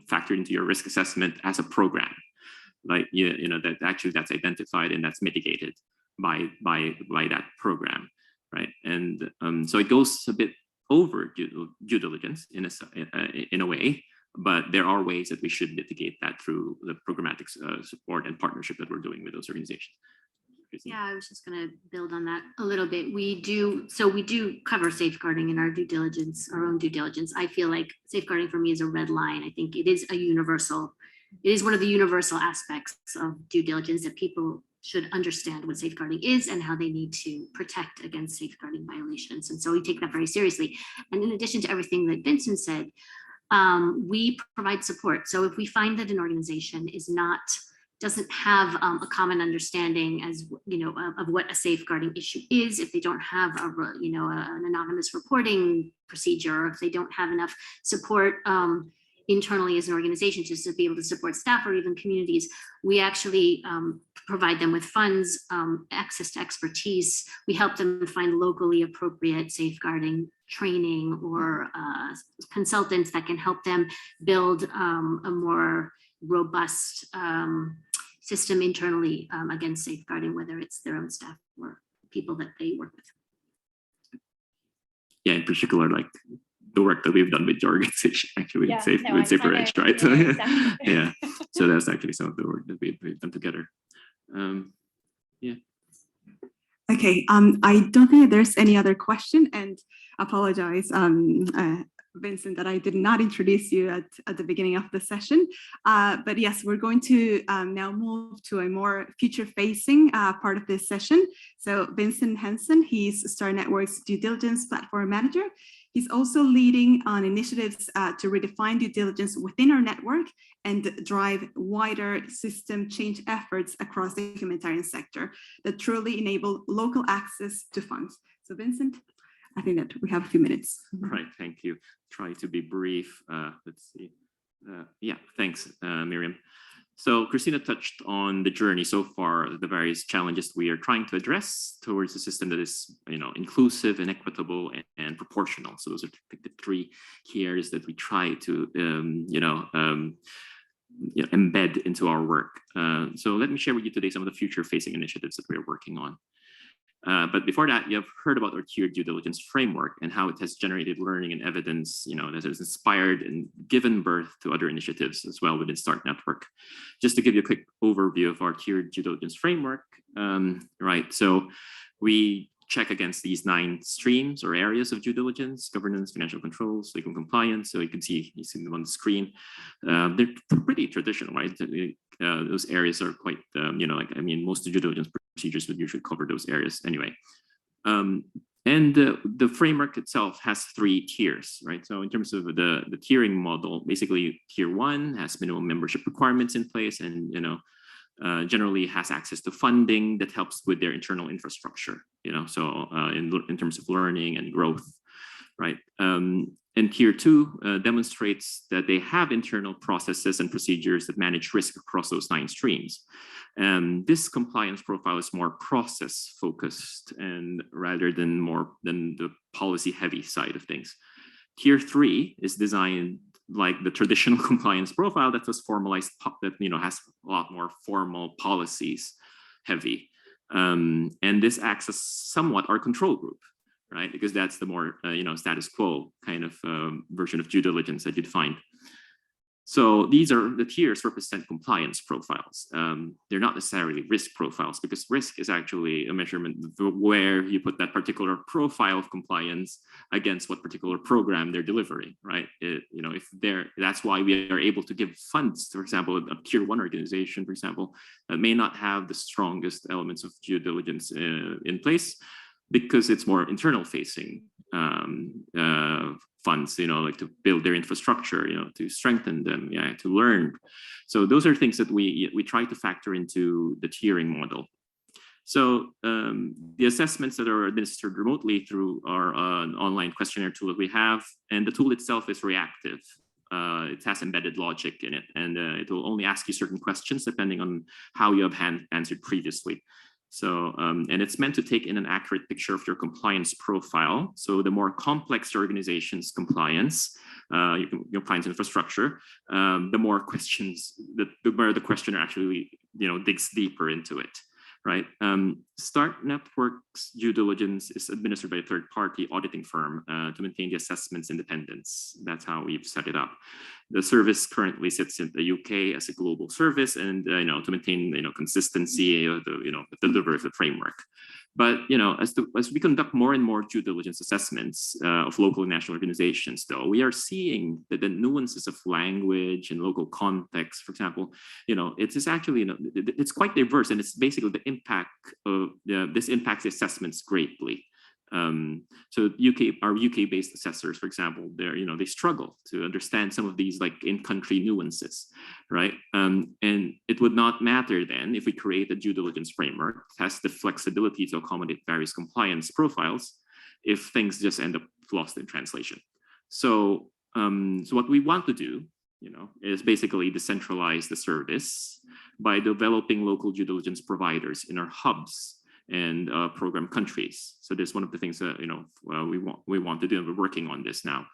factor into your risk assessment as a program. Like, that actually that's identified and that's mitigated by that program, right? And so it goes a bit over due diligence in a way, but there are ways that we should mitigate that through the programmatic support and partnership that we're doing with those organizations. Yeah, I was just going to build on that a little bit. We do cover safeguarding in our due diligence, our own due diligence. I feel like safeguarding for me is a red line. I think it is one of the universal aspects of due diligence, that people should understand what safeguarding is and how they need to protect against safeguarding violations. And so we take that very seriously. And in addition to everything that Vincent said, we provide support. So if we find that an organization doesn't have a common understanding of what a safeguarding issue is, if they don't have an anonymous reporting procedure, or if they don't have enough support internally as an organization just to be able to support staff or even communities, we actually provide them with funds, access to expertise. We help them find locally appropriate safeguarding training or consultants that can help them build a more robust system internally against safeguarding, whether it's their own staff or people that they work with. Yeah, in particular, like the work that we've done with your organization, actually, with Safer Edge, right? Yeah, exactly. Yeah, so that's actually some of the work that we've done together. Yeah. Okay, I don't think there's any other question, and apologize, Vincent, that I did not introduce you at the beginning of the session. But yes, we're going to now move to a more future-facing part of this session. So Vincent Henson, he's Star Network's due diligence platform manager. He's also leading on initiatives to redefine due diligence within our network and drive wider system change efforts across the humanitarian sector that truly enable local access to funds. So Vincent, I think that we have a few minutes. Right, thank you. Try to be brief. Let's see. Yeah, thanks, Miriam. So Christina touched on the journey so far, the various challenges we are trying to address towards a system that is, inclusive and equitable and proportional. So those are the three key areas that we try to, embed into our work. So let me share with you today some of the future-facing initiatives that we're working on. But before that, you have heard about our tiered due diligence framework and how it has generated learning and evidence, that has inspired and given birth to other initiatives as well within START Network. Just to give you a quick overview of our tiered due diligence framework, right? So we check against these 9 streams or areas of due diligence: governance, financial controls, legal compliance. So you see them on the screen. They're pretty traditional, right? Those areas are quite, most due diligence procedures would usually cover those areas anyway. And the framework itself has 3 tiers, right? So in terms of the tiering model, basically tier 1 has minimum membership requirements in place, and generally has access to funding that helps with their internal infrastructure, so in terms of learning and growth, right? And tier 2 demonstrates that they have internal processes and procedures that manage risk across those 9 streams. And this compliance profile is more process focused and rather than the policy heavy side of things. Tier 3 is designed like the traditional compliance profile that was formalized, that has a lot more formal policies heavy. And this acts as somewhat our control group, right? Because that's the more status quo kind of version of due diligence that you'd find. So these are the tiers represent compliance profiles. They're not necessarily risk profiles, because risk is actually a measurement of where you put that particular profile of compliance against what particular program they're delivering, right? If that's why we are able to give funds, for example, a tier 1 organization, for example, that may not have the strongest elements of due diligence in place, because it's more internal facing funds, like to build their infrastructure, to strengthen them, to learn. So those are things that we try to factor into the tiering model. So the assessments that are administered remotely through our online questionnaire tool that we have, and the tool itself is reactive. It has embedded logic in it, and it will only ask you certain questions depending on how you have answered previously. So, and it's meant to take in an accurate picture of your compliance profile. So the more complex your organization's compliance, your compliance infrastructure, the more questions, the more the questioner actually, digs deeper into it, right? START Network's due diligence is administered by a third-party auditing firm to maintain the assessment's independence. That's how we've set it up. The service currently sits in the UK as a global service, and to maintain consistency of the delivery of the framework. But as we conduct more and more due diligence assessments of local and national organizations, though, we are seeing that the nuances of language and local context, for example, it is actually it's quite diverse, and it's basically the impact of this impacts the assessments greatly. So our UK-based assessors, for example, they struggle to understand some of these like in-country nuances, right? And it would not matter then if we create a due diligence framework that has the flexibility to accommodate various compliance profiles if things just end up lost in translation. So, so what we want to do, is basically decentralize the service by developing local due diligence providers in our hubs and program countries. So this is one of the things that we want to do, and we're working on this now.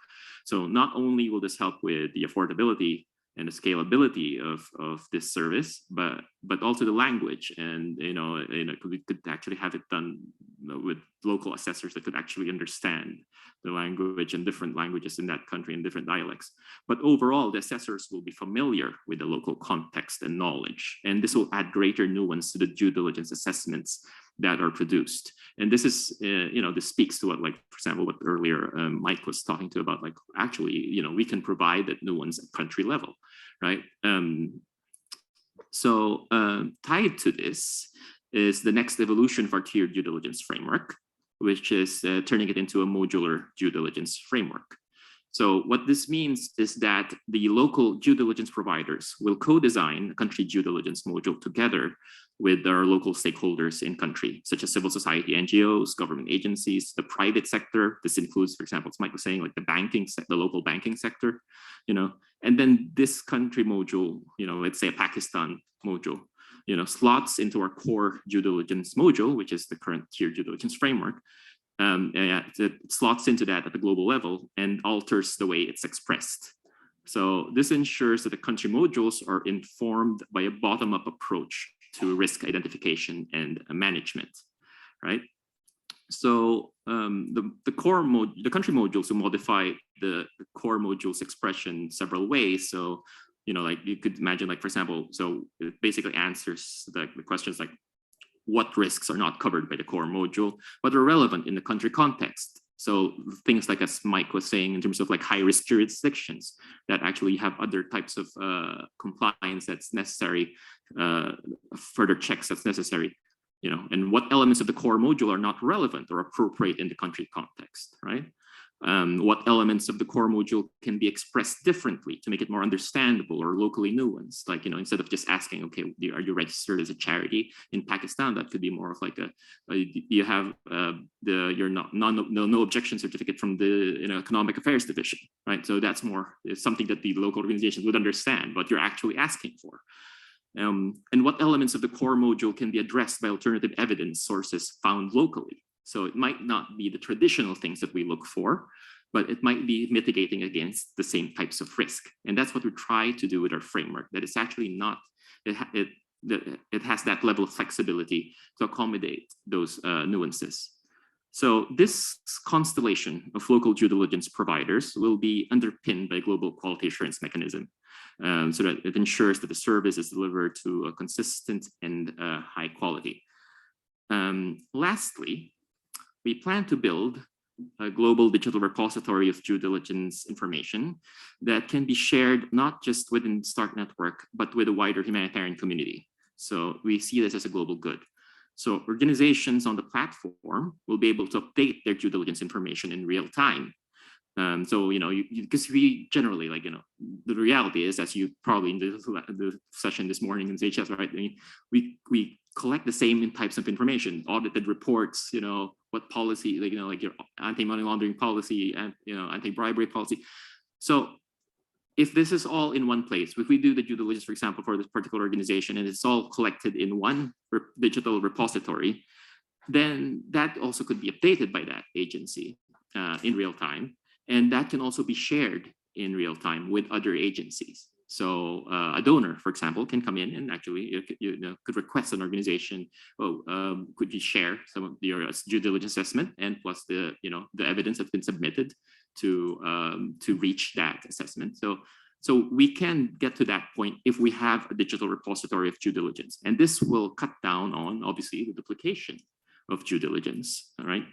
So not only will this help with the affordability and the scalability of this service, but also the language, and we could actually have it done with local assessors that could actually understand the language and different languages in that country and different dialects. But overall, the assessors will be familiar with the local context and knowledge, and this will add greater nuance to the due diligence assessments that are produced. And this is, this speaks to what, like, for example, what earlier Mike was talking to about, like, actually, we can provide that nuance at country level, right? So tied to this is the next evolution of our tiered due diligence framework, which is turning it into a modular due diligence framework. So what this means is that the local due diligence providers will co-design a country due diligence module together with our local stakeholders in country, such as civil society, NGOs, government agencies, the private sector. This includes, for example, as Mike was saying, like the local banking sector, and then this country module, let's say a Pakistan module, slots into our core due diligence module, which is the current tier due diligence framework. It slots into that at the global level and alters the way it's expressed. So this ensures that the country modules are informed by a bottom-up approach to risk identification and management, right? So the country modules will modify the core modules expression several ways. So, like you could imagine, like, for example, so it basically answers the questions like, what risks are not covered by the core module, but are relevant in the country context. So things like, as Mike was saying, in terms of like high-risk jurisdictions that actually have other types of compliance that's necessary, further checks that's necessary, and what elements of the core module are not relevant or appropriate in the country context, right? What elements of the core module can be expressed differently to make it more understandable or locally nuanced. Like, instead of just asking, okay, are you registered as a charity in Pakistan? That could be more of like you have your no objection certificate from the economic affairs division, right? So that's it's something that the local organizations would understand, but you're actually asking for. And what elements of the core module can be addressed by alternative evidence sources found locally? So it might not be the traditional things that we look for, but it might be mitigating against the same types of risk. And that's what we try to do with our framework, that it's actually not, it has that level of flexibility to accommodate those nuances. So this constellation of local due diligence providers will be underpinned by a global quality assurance mechanism, so that it ensures that the service is delivered to a consistent and high quality. Lastly, we plan to build a global digital repository of due diligence information that can be shared not just within START Network, but with a wider humanitarian community. So we see this as a global good. So organizations on the platform will be able to update their due diligence information in real time. So, because we generally, the reality is, as you probably in the session this morning in ZHS, right? I mean, we collect the same types of information, audited reports, what policy, like your anti-money laundering policy and, anti-bribery policy. So if this is all in one place, if we do the due diligence, for example, for this particular organization, and it's all collected in one digital repository, then that also could be updated by that agency in real time. And that can also be shared in real time with other agencies. So a donor, for example, can come in and actually could request an organization, could you share some of your due diligence assessment and plus the evidence that's been submitted to reach that assessment. So we can get to that point if we have a digital repository of due diligence, and this will cut down on obviously the duplication of due diligence. All right.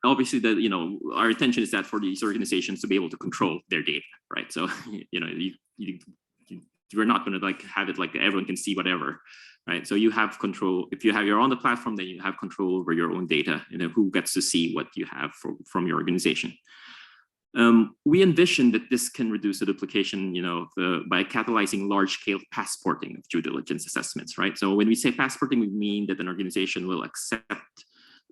Obviously, our intention is that for these organizations to be able to control their data, right? So you're not going to have it like everyone can see whatever, right? So you have control. If you're on the platform, then you have control over your own data, who gets to see what you have from your organization. We envision that this can reduce the duplication, by catalyzing large-scale passporting of due diligence assessments, right? So when we say passporting, we mean that an organization will accept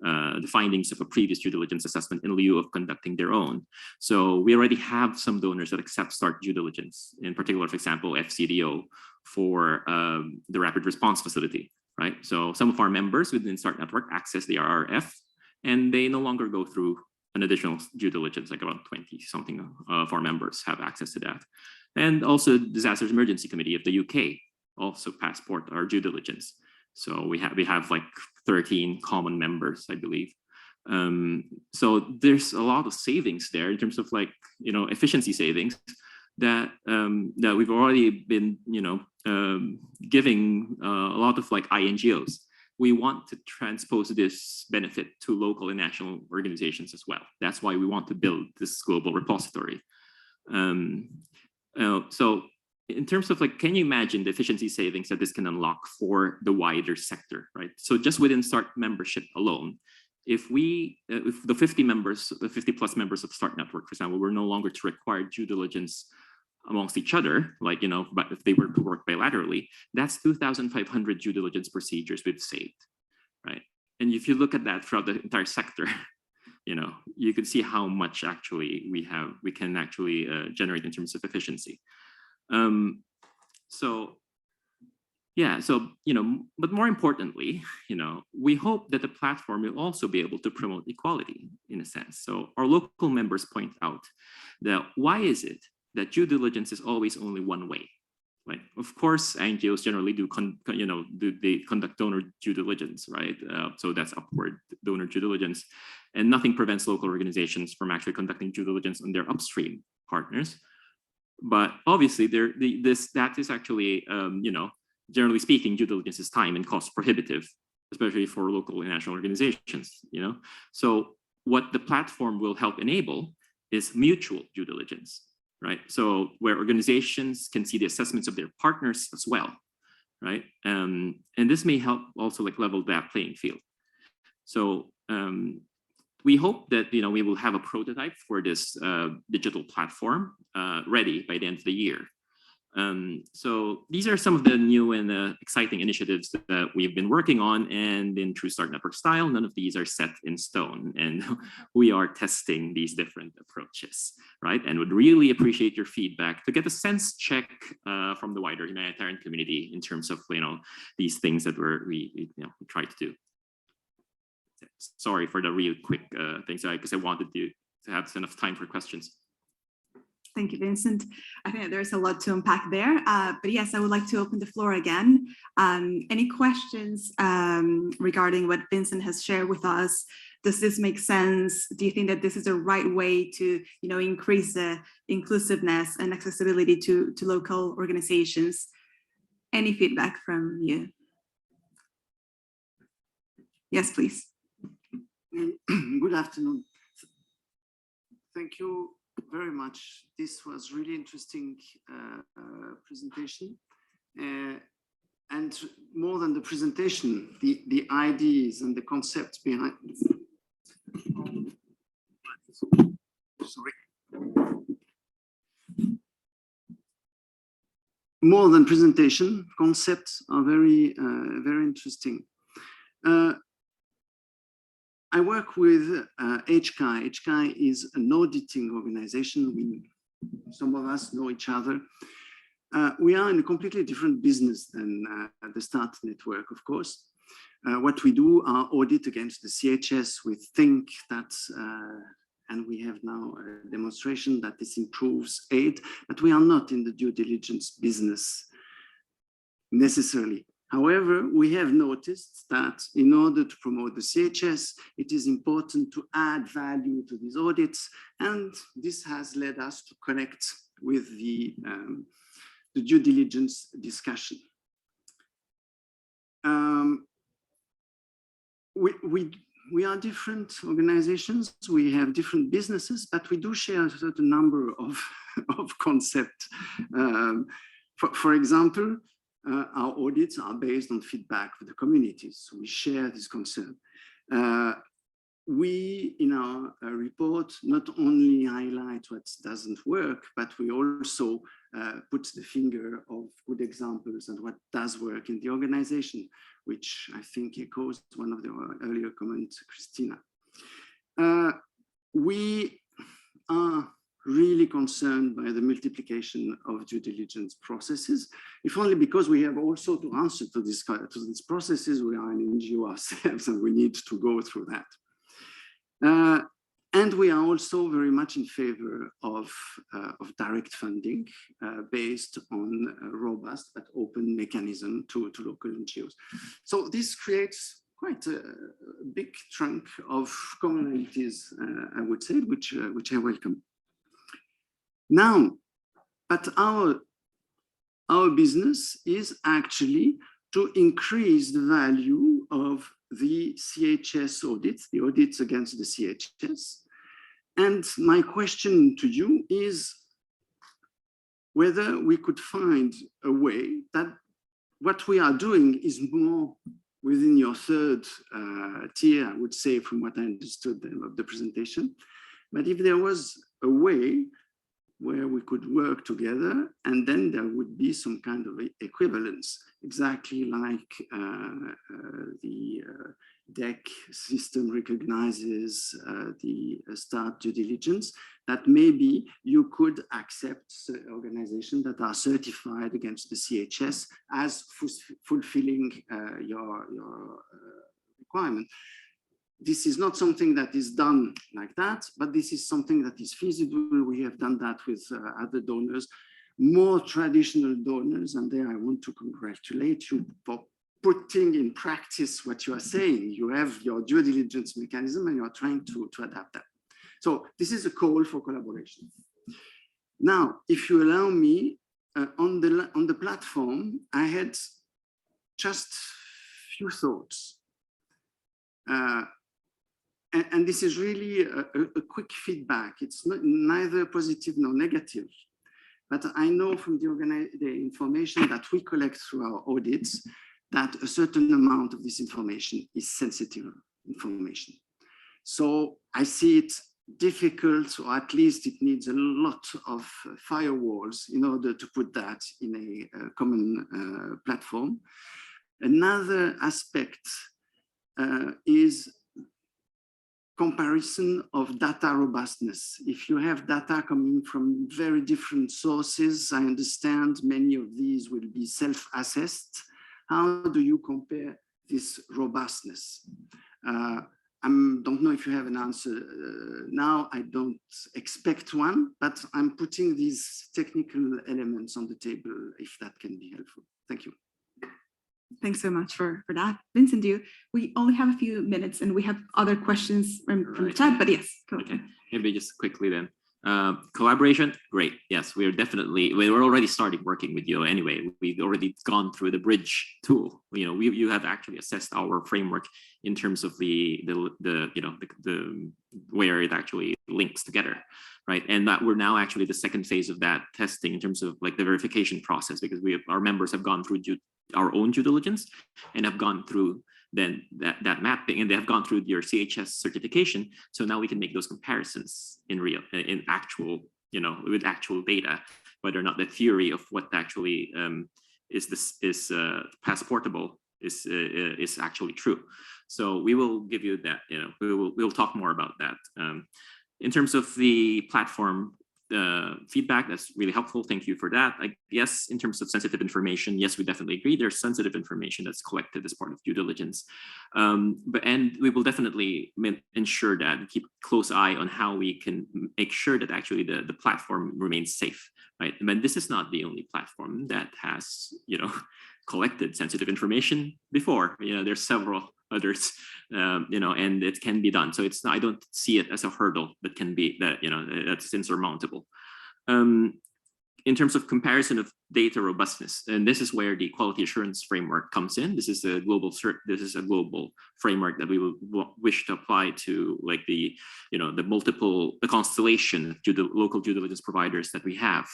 the findings of a previous due diligence assessment in lieu of conducting their own. So we already have some donors that accept START due diligence, in particular, for example, FCDO for the Rapid Response Facility, right? So some of our members within START Network access the RRF, and they no longer go through an additional due diligence, like about 20-something of our members have access to that. And also Disasters Emergency Committee of the UK also passport our due diligence. So we have like 13 common members, I believe. So there's a lot of savings there in terms of efficiency savings that that we've already been giving a lot of INGOs. We want to transpose this benefit to local and national organizations as well. That's why we want to build this global repository. So in terms of can you imagine the efficiency savings that this can unlock for the wider sector, right? So just within START membership alone, if the 50 plus members of START Network, for example, were no longer to require due diligence amongst each other, but if they were to work bilaterally, that's 2,500 due diligence procedures we've saved, right? And if you look at that throughout the entire sector, you can see how much actually we can actually generate in terms of efficiency. But more importantly, we hope that the platform will also be able to promote equality in a sense. So our local members point out that why is it that due diligence is always only one way? Right? Of course, NGOs generally they conduct donor due diligence, right? So that's upward donor due diligence, and nothing prevents local organizations from actually conducting due diligence on their upstream partners. But obviously, that is actually, generally speaking, due diligence is time and cost prohibitive, especially for local and national organizations. So what the platform will help enable is mutual due diligence, right? So where organizations can see the assessments of their partners as well, right? And this may help also level that playing field. So we hope that we will have a prototype for this digital platform ready by the end of the year. So these are some of the new and exciting initiatives that we've been working on, and in true START Network style, none of these are set in stone, and we are testing these different approaches, right? And would really appreciate your feedback to get a sense check from the wider humanitarian community in terms of these things that we try to do. Sorry for the real quick things, because I wanted you to have enough time for questions. Thank you, Vincent. I think there's a lot to unpack there. But yes, I would like to open the floor again. Any questions regarding what Vincent has shared with us? Does this make sense? Do you think that this is the right way to, increase the inclusiveness and accessibility to local organizations? Any feedback from you? Yes, please. Good afternoon. Thank you very much. This was really interesting presentation. And more than the presentation, the ideas and the concepts behind. Sorry. More than presentation, concepts are very, very interesting. I work with HCI. HCI is an auditing organization. Some of us know each other. We are in a completely different business than the START network, of course. What we do are audit against the CHS. We think that, and we have now a demonstration that this improves aid, but we are not in the due diligence business necessarily. However, we have noticed that in order to promote the CHS, it is important to add value to these audits, and this has led us to connect with the due diligence discussion. We are different organizations, we have different businesses, but we do share a certain number of concepts. For example, our audits are based on feedback from the communities. So we share this concern. We, in our report, not only highlight what doesn't work, but we also put the finger of good examples and what does work in the organization, which I think echoes one of the earlier comments, Christina. We are really concerned by the multiplication of due diligence processes, if only because we have also to answer to these processes. We are an NGO ourselves and we need to go through that. And we are also very much in favor of direct funding based on a robust but open mechanism to local NGOs. So this creates quite a big chunk of commonalities, I would say, which I welcome. Now, but our business is actually to increase the value of the CHS audits, the audits against the CHS. And my question to you is whether we could find a way that what we are doing is more within your third tier, I would say, from what I understood of the presentation. But if there was a way where we could work together, and then there would be some kind of equivalence, exactly like the DEC system recognizes the START due diligence, that maybe you could accept organizations that are certified against the CHS as fulfilling your requirement. This is not something that is done like that, but this is something that is feasible. We have done that with other donors, more traditional donors, and there I want to congratulate you for putting in practice what you are saying. You have your due diligence mechanism and you are trying to adapt that. So this is a call for collaboration. Now, if you allow me, on the platform, I had just few thoughts. And this is really a quick feedback. It's neither positive nor negative. But I know from the information that we collect through our audits that a certain amount of this information is sensitive information. So I see it difficult, or at least it needs a lot of firewalls in order to put that in a common platform. Another aspect is comparison of data robustness. If you have data coming from very different sources, I understand many of these will be self-assessed. How do you compare this robustness? don't know if you have an answer now. I don't expect one, but I'm putting these technical elements on the table if that can be helpful. Thank you. Thanks so much for that. Vincent, we only have a few minutes and we have other questions from the chat, but yes. Go okay, maybe just quickly then. Collaboration, great. Yes, we're already starting working with you anyway. We've already gone through the bridge tool. You have actually assessed our framework in terms of the where it actually links together, right? And that we're now actually the second phase of that testing in terms of like the verification process, because our members have gone through our own due diligence and have gone through then that mapping, and they have gone through your CHS certification. So now we can make those comparisons in actual, with actual data, whether or not the theory of what actually is passportable is actually true. So we will give you that. We'll talk more about that. In terms of the platform feedback, that's really helpful. Thank you for that. Yes, in terms of sensitive information, yes, we definitely agree. There's sensitive information that's collected as part of due diligence. And we will definitely ensure that, keep a close eye on how we can make sure that actually the platform remains safe, right? I mean, this is not the only platform that has, collected sensitive information before. There's several others, and it can be done. So I don't see it as a hurdle that can be that's insurmountable. In terms of comparison of data robustness, and this is where the quality assurance framework comes in. This is a global framework that we will wish to apply to like the constellation to the local due diligence providers that we have.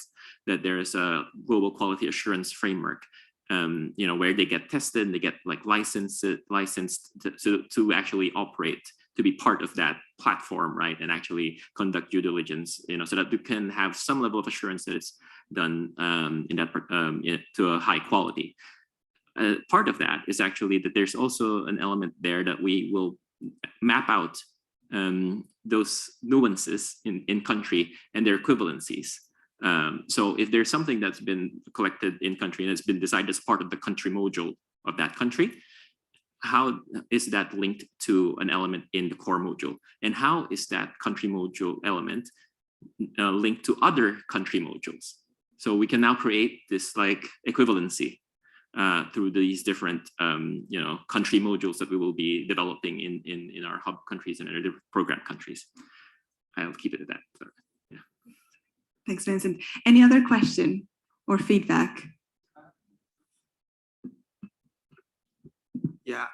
That there is a global quality assurance framework. Where they get tested and they get like licensed to actually operate, to be part of that platform, right? And actually conduct due diligence, so that you can have some level of assurance that it's done to a high quality. Part of that is actually that there's also an element there that we will map out those nuances in country and their equivalencies. So if there's something that's been collected in country and it's been decided as part of the country module of that country, how is that linked to an element in the core module? And how is that country module element linked to other country modules? So we can now create this like equivalency through these different country modules that we will be developing in our hub countries and in our program countries. I'll keep it at that. Thanks, Vincent. Any other question or feedback? Yeah,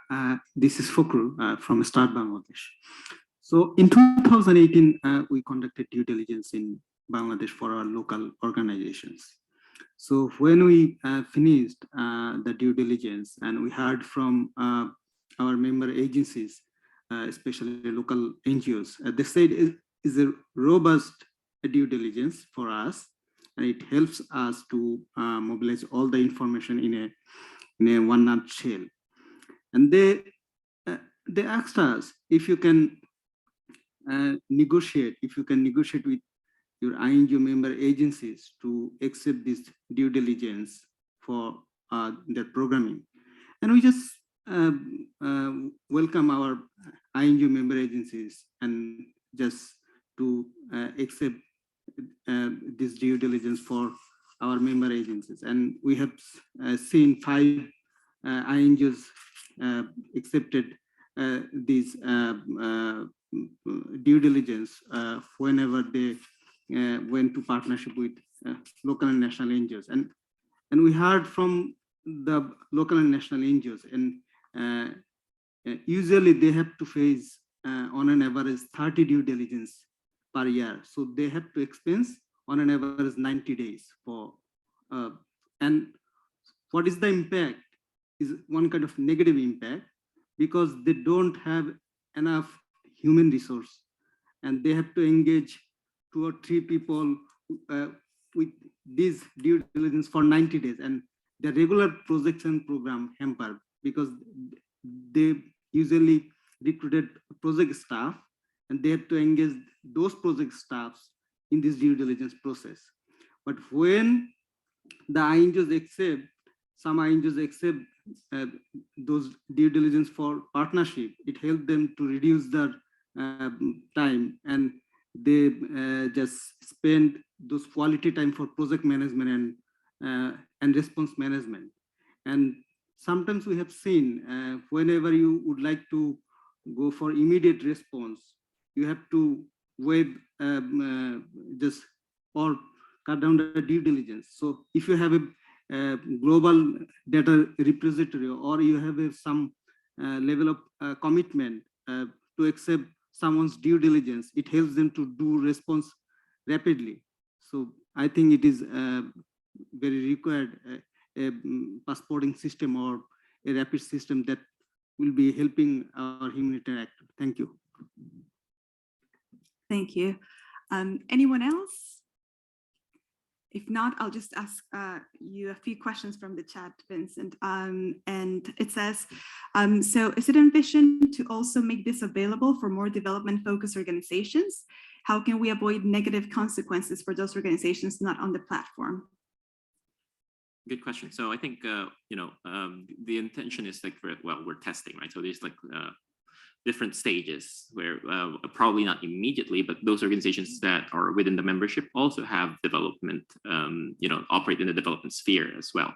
this is Fokru from Start Bangladesh. So in 2018, we conducted due diligence in Bangladesh for our local organizations. So when we finished the due diligence and we heard from our member agencies, especially local NGOs, they said it is a robust due diligence for us, and it helps us to mobilize all the information in a one nutshell. And they asked us if you can negotiate with your INGO member agencies to accept this due diligence for their programming. And we just welcome our INGO member agencies and just to accept this due diligence for our member agencies. And we have seen 5 INGOs accepted this due diligence whenever they went to partnership with local and national NGOs. And we heard from the local and national NGOs, and usually they have to face on an average 30 due diligence per year. So they have to expense on an average 90 days for, and what is the impact is one kind of negative impact, because they don't have enough human resource and they have to engage 2 or 3 people with this due diligence for 90 days, and the regular projection program hampered because they usually recruited project staff and they have to engage those project staffs in this due diligence process. But when the INGOs accept some NGOs accept those due diligence for partnership. It helps them to reduce their time, and they just spend those quality time for project management and response management. And sometimes we have seen whenever you would like to go for immediate response, you have to waive just or cut down the due diligence. So if you have a global data repository, or you have some level of commitment to accept someone's due diligence, it helps them to do response rapidly. So I think it is very required a passporting system or a rapid system that will be helping our humanitarian actor. Thank you. Thank you. Anyone else? If not, I'll just ask you a few questions from the chat, Vincent. And it says, so is it envisioned to also make this available for more development-focused organizations? How can we avoid negative consequences for those organizations not on the platform? Good question. So I think, the intention is like, we're testing, right? So there's like different stages where probably not immediately, but those organizations that are within the membership also have development, operate in the development sphere as well.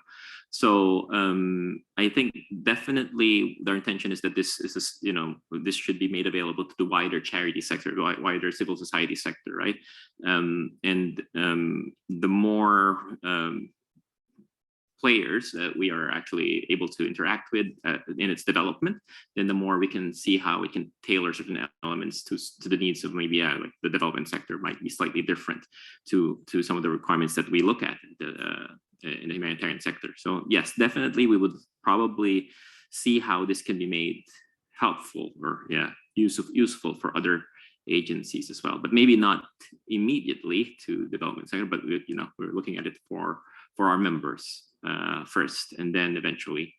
So I think definitely their intention is that this should be made available to the wider charity sector, wider civil society sector, right? And the more players that we are actually able to interact with in its development, then the more we can see how we can tailor certain elements to the needs of maybe like the development sector might be slightly different to some of the requirements that we look at in the humanitarian sector. So yes, definitely we would probably see how this can be made helpful or useful for other agencies as well, but maybe not immediately to development sector, but we're looking at it for our members first, and then eventually,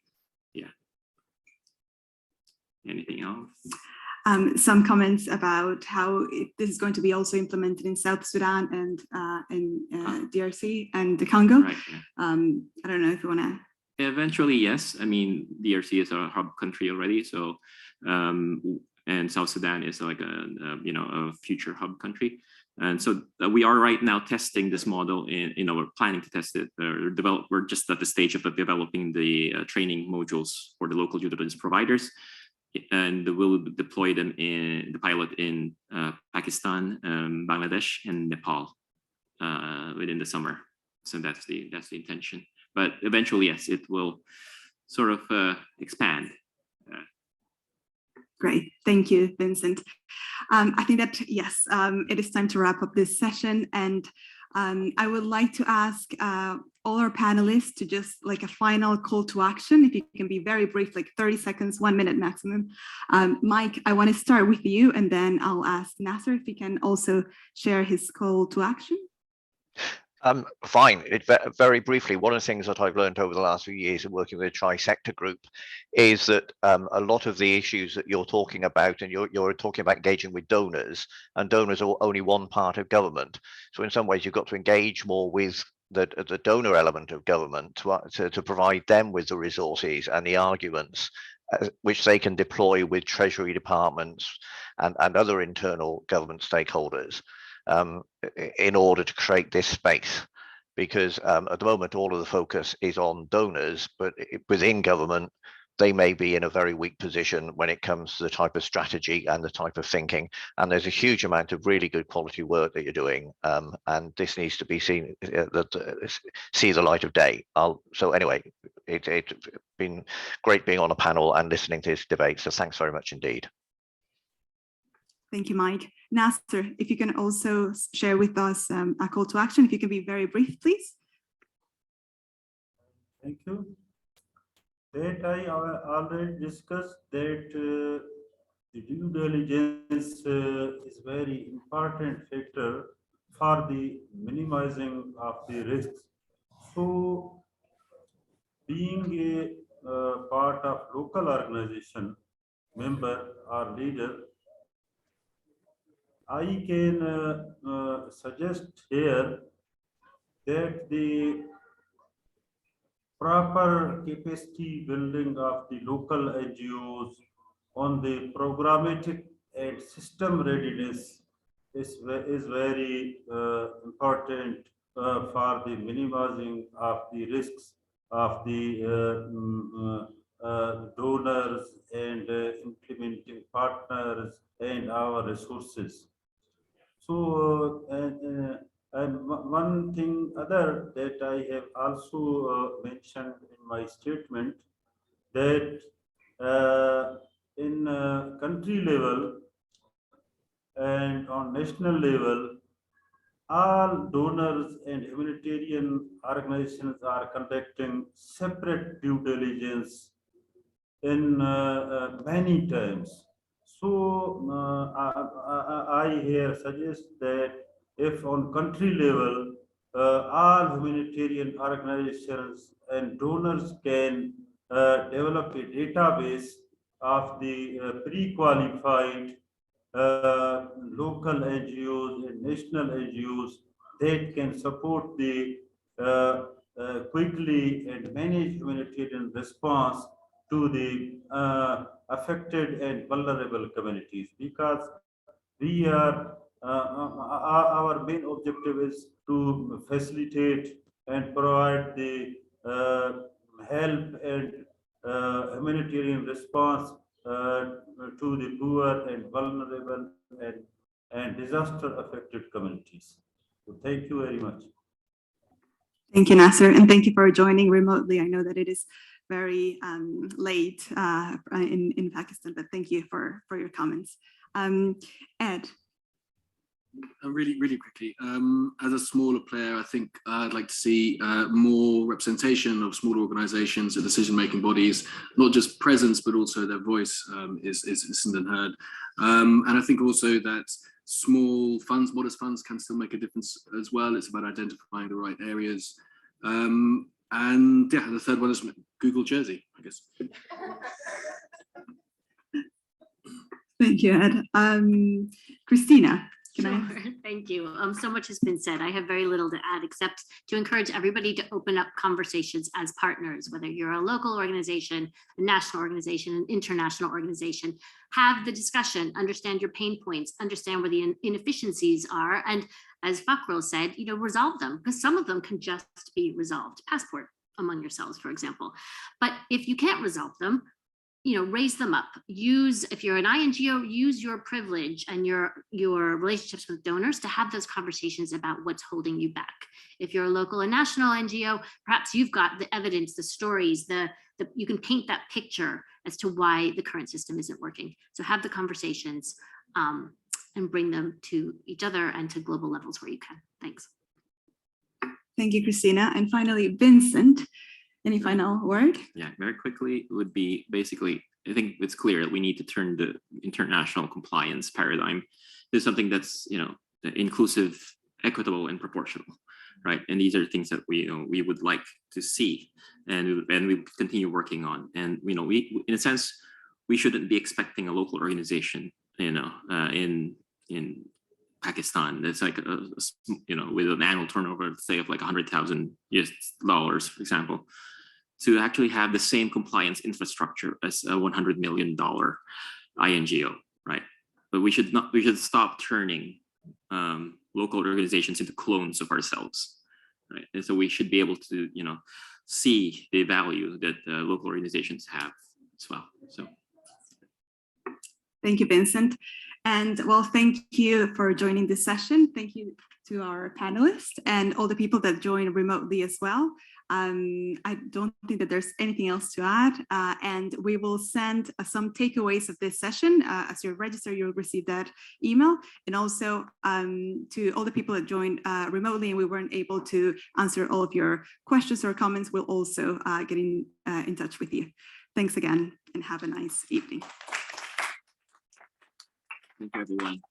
Anything else? Some comments about how this is going to be also implemented in South Sudan and in DRC and the Congo. Right, yeah. I don't know if you want to. Eventually, yes. I mean, DRC is a hub country already, so and South Sudan is like a future hub country. And so we are right now testing this model we're planning to test it or develop. We're just at the stage of developing the training modules for the local due diligence providers. And we'll deploy them in the pilot in Pakistan, Bangladesh, and Nepal within the summer. So that's the intention. But eventually, yes, it will sort of expand. Great, thank you, Vincent. I think that, yes, it is time to wrap up this session. And I would like to ask all our panelists to just like a final call to action, if you can be very brief, like 30 seconds, 1 minute maximum. Mike, I want to start with you, and then I'll ask Nasser if he can also share his call to action. Fine. Very briefly, one of the things that I've learned over the last few years of working with a tri-sector group is that a lot of the issues that you're talking about, and you're talking about engaging with donors, and donors are only one part of government. So in some ways, you've got to engage more with the donor element of government to provide them with the resources and the arguments which they can deploy with Treasury departments and other internal government stakeholders. In order to create this space, because at the moment all of the focus is on donors, but within government they may be in a very weak position when it comes to the type of strategy and the type of thinking, and there's a huge amount of really good quality work that you're doing, and this needs to be seen, see the light of day. So anyway, it's been great being on a panel and listening to this debate, so thanks very much indeed. Thank you, Mike. Nasser, if you can also share with us a call to action, if you can be very brief, please. Thank you. That I already discussed that the due diligence is very important factor for the minimizing of the risks. So being a part of local organization, member or leader, I can suggest here that the proper capacity building of the local NGOs on the programmatic and system readiness is very important for the minimizing of the risks of the donors and implementing partners and our resources. So, and one thing other that I have also mentioned in my statement, that in country level and on national level, all donors and humanitarian organizations are conducting separate due diligence in many times. So I here suggest that if on country level, all humanitarian organizations and donors can develop a database of the pre-qualified local NGOs and national NGOs that can support the quickly and manage humanitarian response to the affected and vulnerable communities, because we are our main objective is to facilitate and provide the help and humanitarian response to the poor and vulnerable and disaster affected communities. So thank you very much. Thank you, Nasser, and thank you for joining remotely. I know that it is very late in Pakistan, but thank you for your comments. Ed. Really quickly, as a smaller player, I think I'd like to see more representation of smaller organizations and decision-making bodies, not just presence, but also their voice is listened and heard. And I think also that small funds, modest funds can still make a difference as well. It's about identifying the right areas. And yeah, the third one is Google Jersey, I guess. Thank you, Ed. Christina. Sure. Thank you. So much has been said. I have very little to add except to encourage everybody to open up conversations as partners, whether you're a local organization, a national organization, an international organization. Have the discussion, understand your pain points, understand where the inefficiencies are, and as Fakrul said, resolve them, because some of them can just be resolved. Passport among yourselves, for example. But if you can't resolve them, raise them up. If you're an INGO, use your privilege and your relationships with donors to have those conversations about what's holding you back. If you're a local and national NGO, perhaps you've got the evidence, the stories, you can paint that picture as to why the current system isn't working. So have the conversations and bring them to each other and to global levels where you can. Thanks. Thank you, Christina. And finally, Vincent. Any final word? Yeah, very quickly would be basically, I think it's clear that we need to turn the international compliance paradigm to something that's, inclusive, equitable, and proportional, right? And these are things that we would like to see, and we continue working on. And we, in a sense, we shouldn't be expecting a local organization, in Pakistan that's like with an annual turnover, say of like $100,000 US, for example, to actually have the same compliance infrastructure as a $100 million INGO, right? But we should stop turning local organizations into clones of ourselves, right? And so we should be able to see the value that local organizations have as well. So. Thank you, Vincent. And well, thank you for joining this session. Thank you to our panelists and all the people that joined remotely as well. I don't think that there's anything else to add. And we will send some takeaways of this session. As you register, you'll receive that email. And also to all the people that joined remotely and we weren't able to answer all of your questions or comments, we'll also get in touch with you. Thanks again and have a nice evening. Thank you, everyone.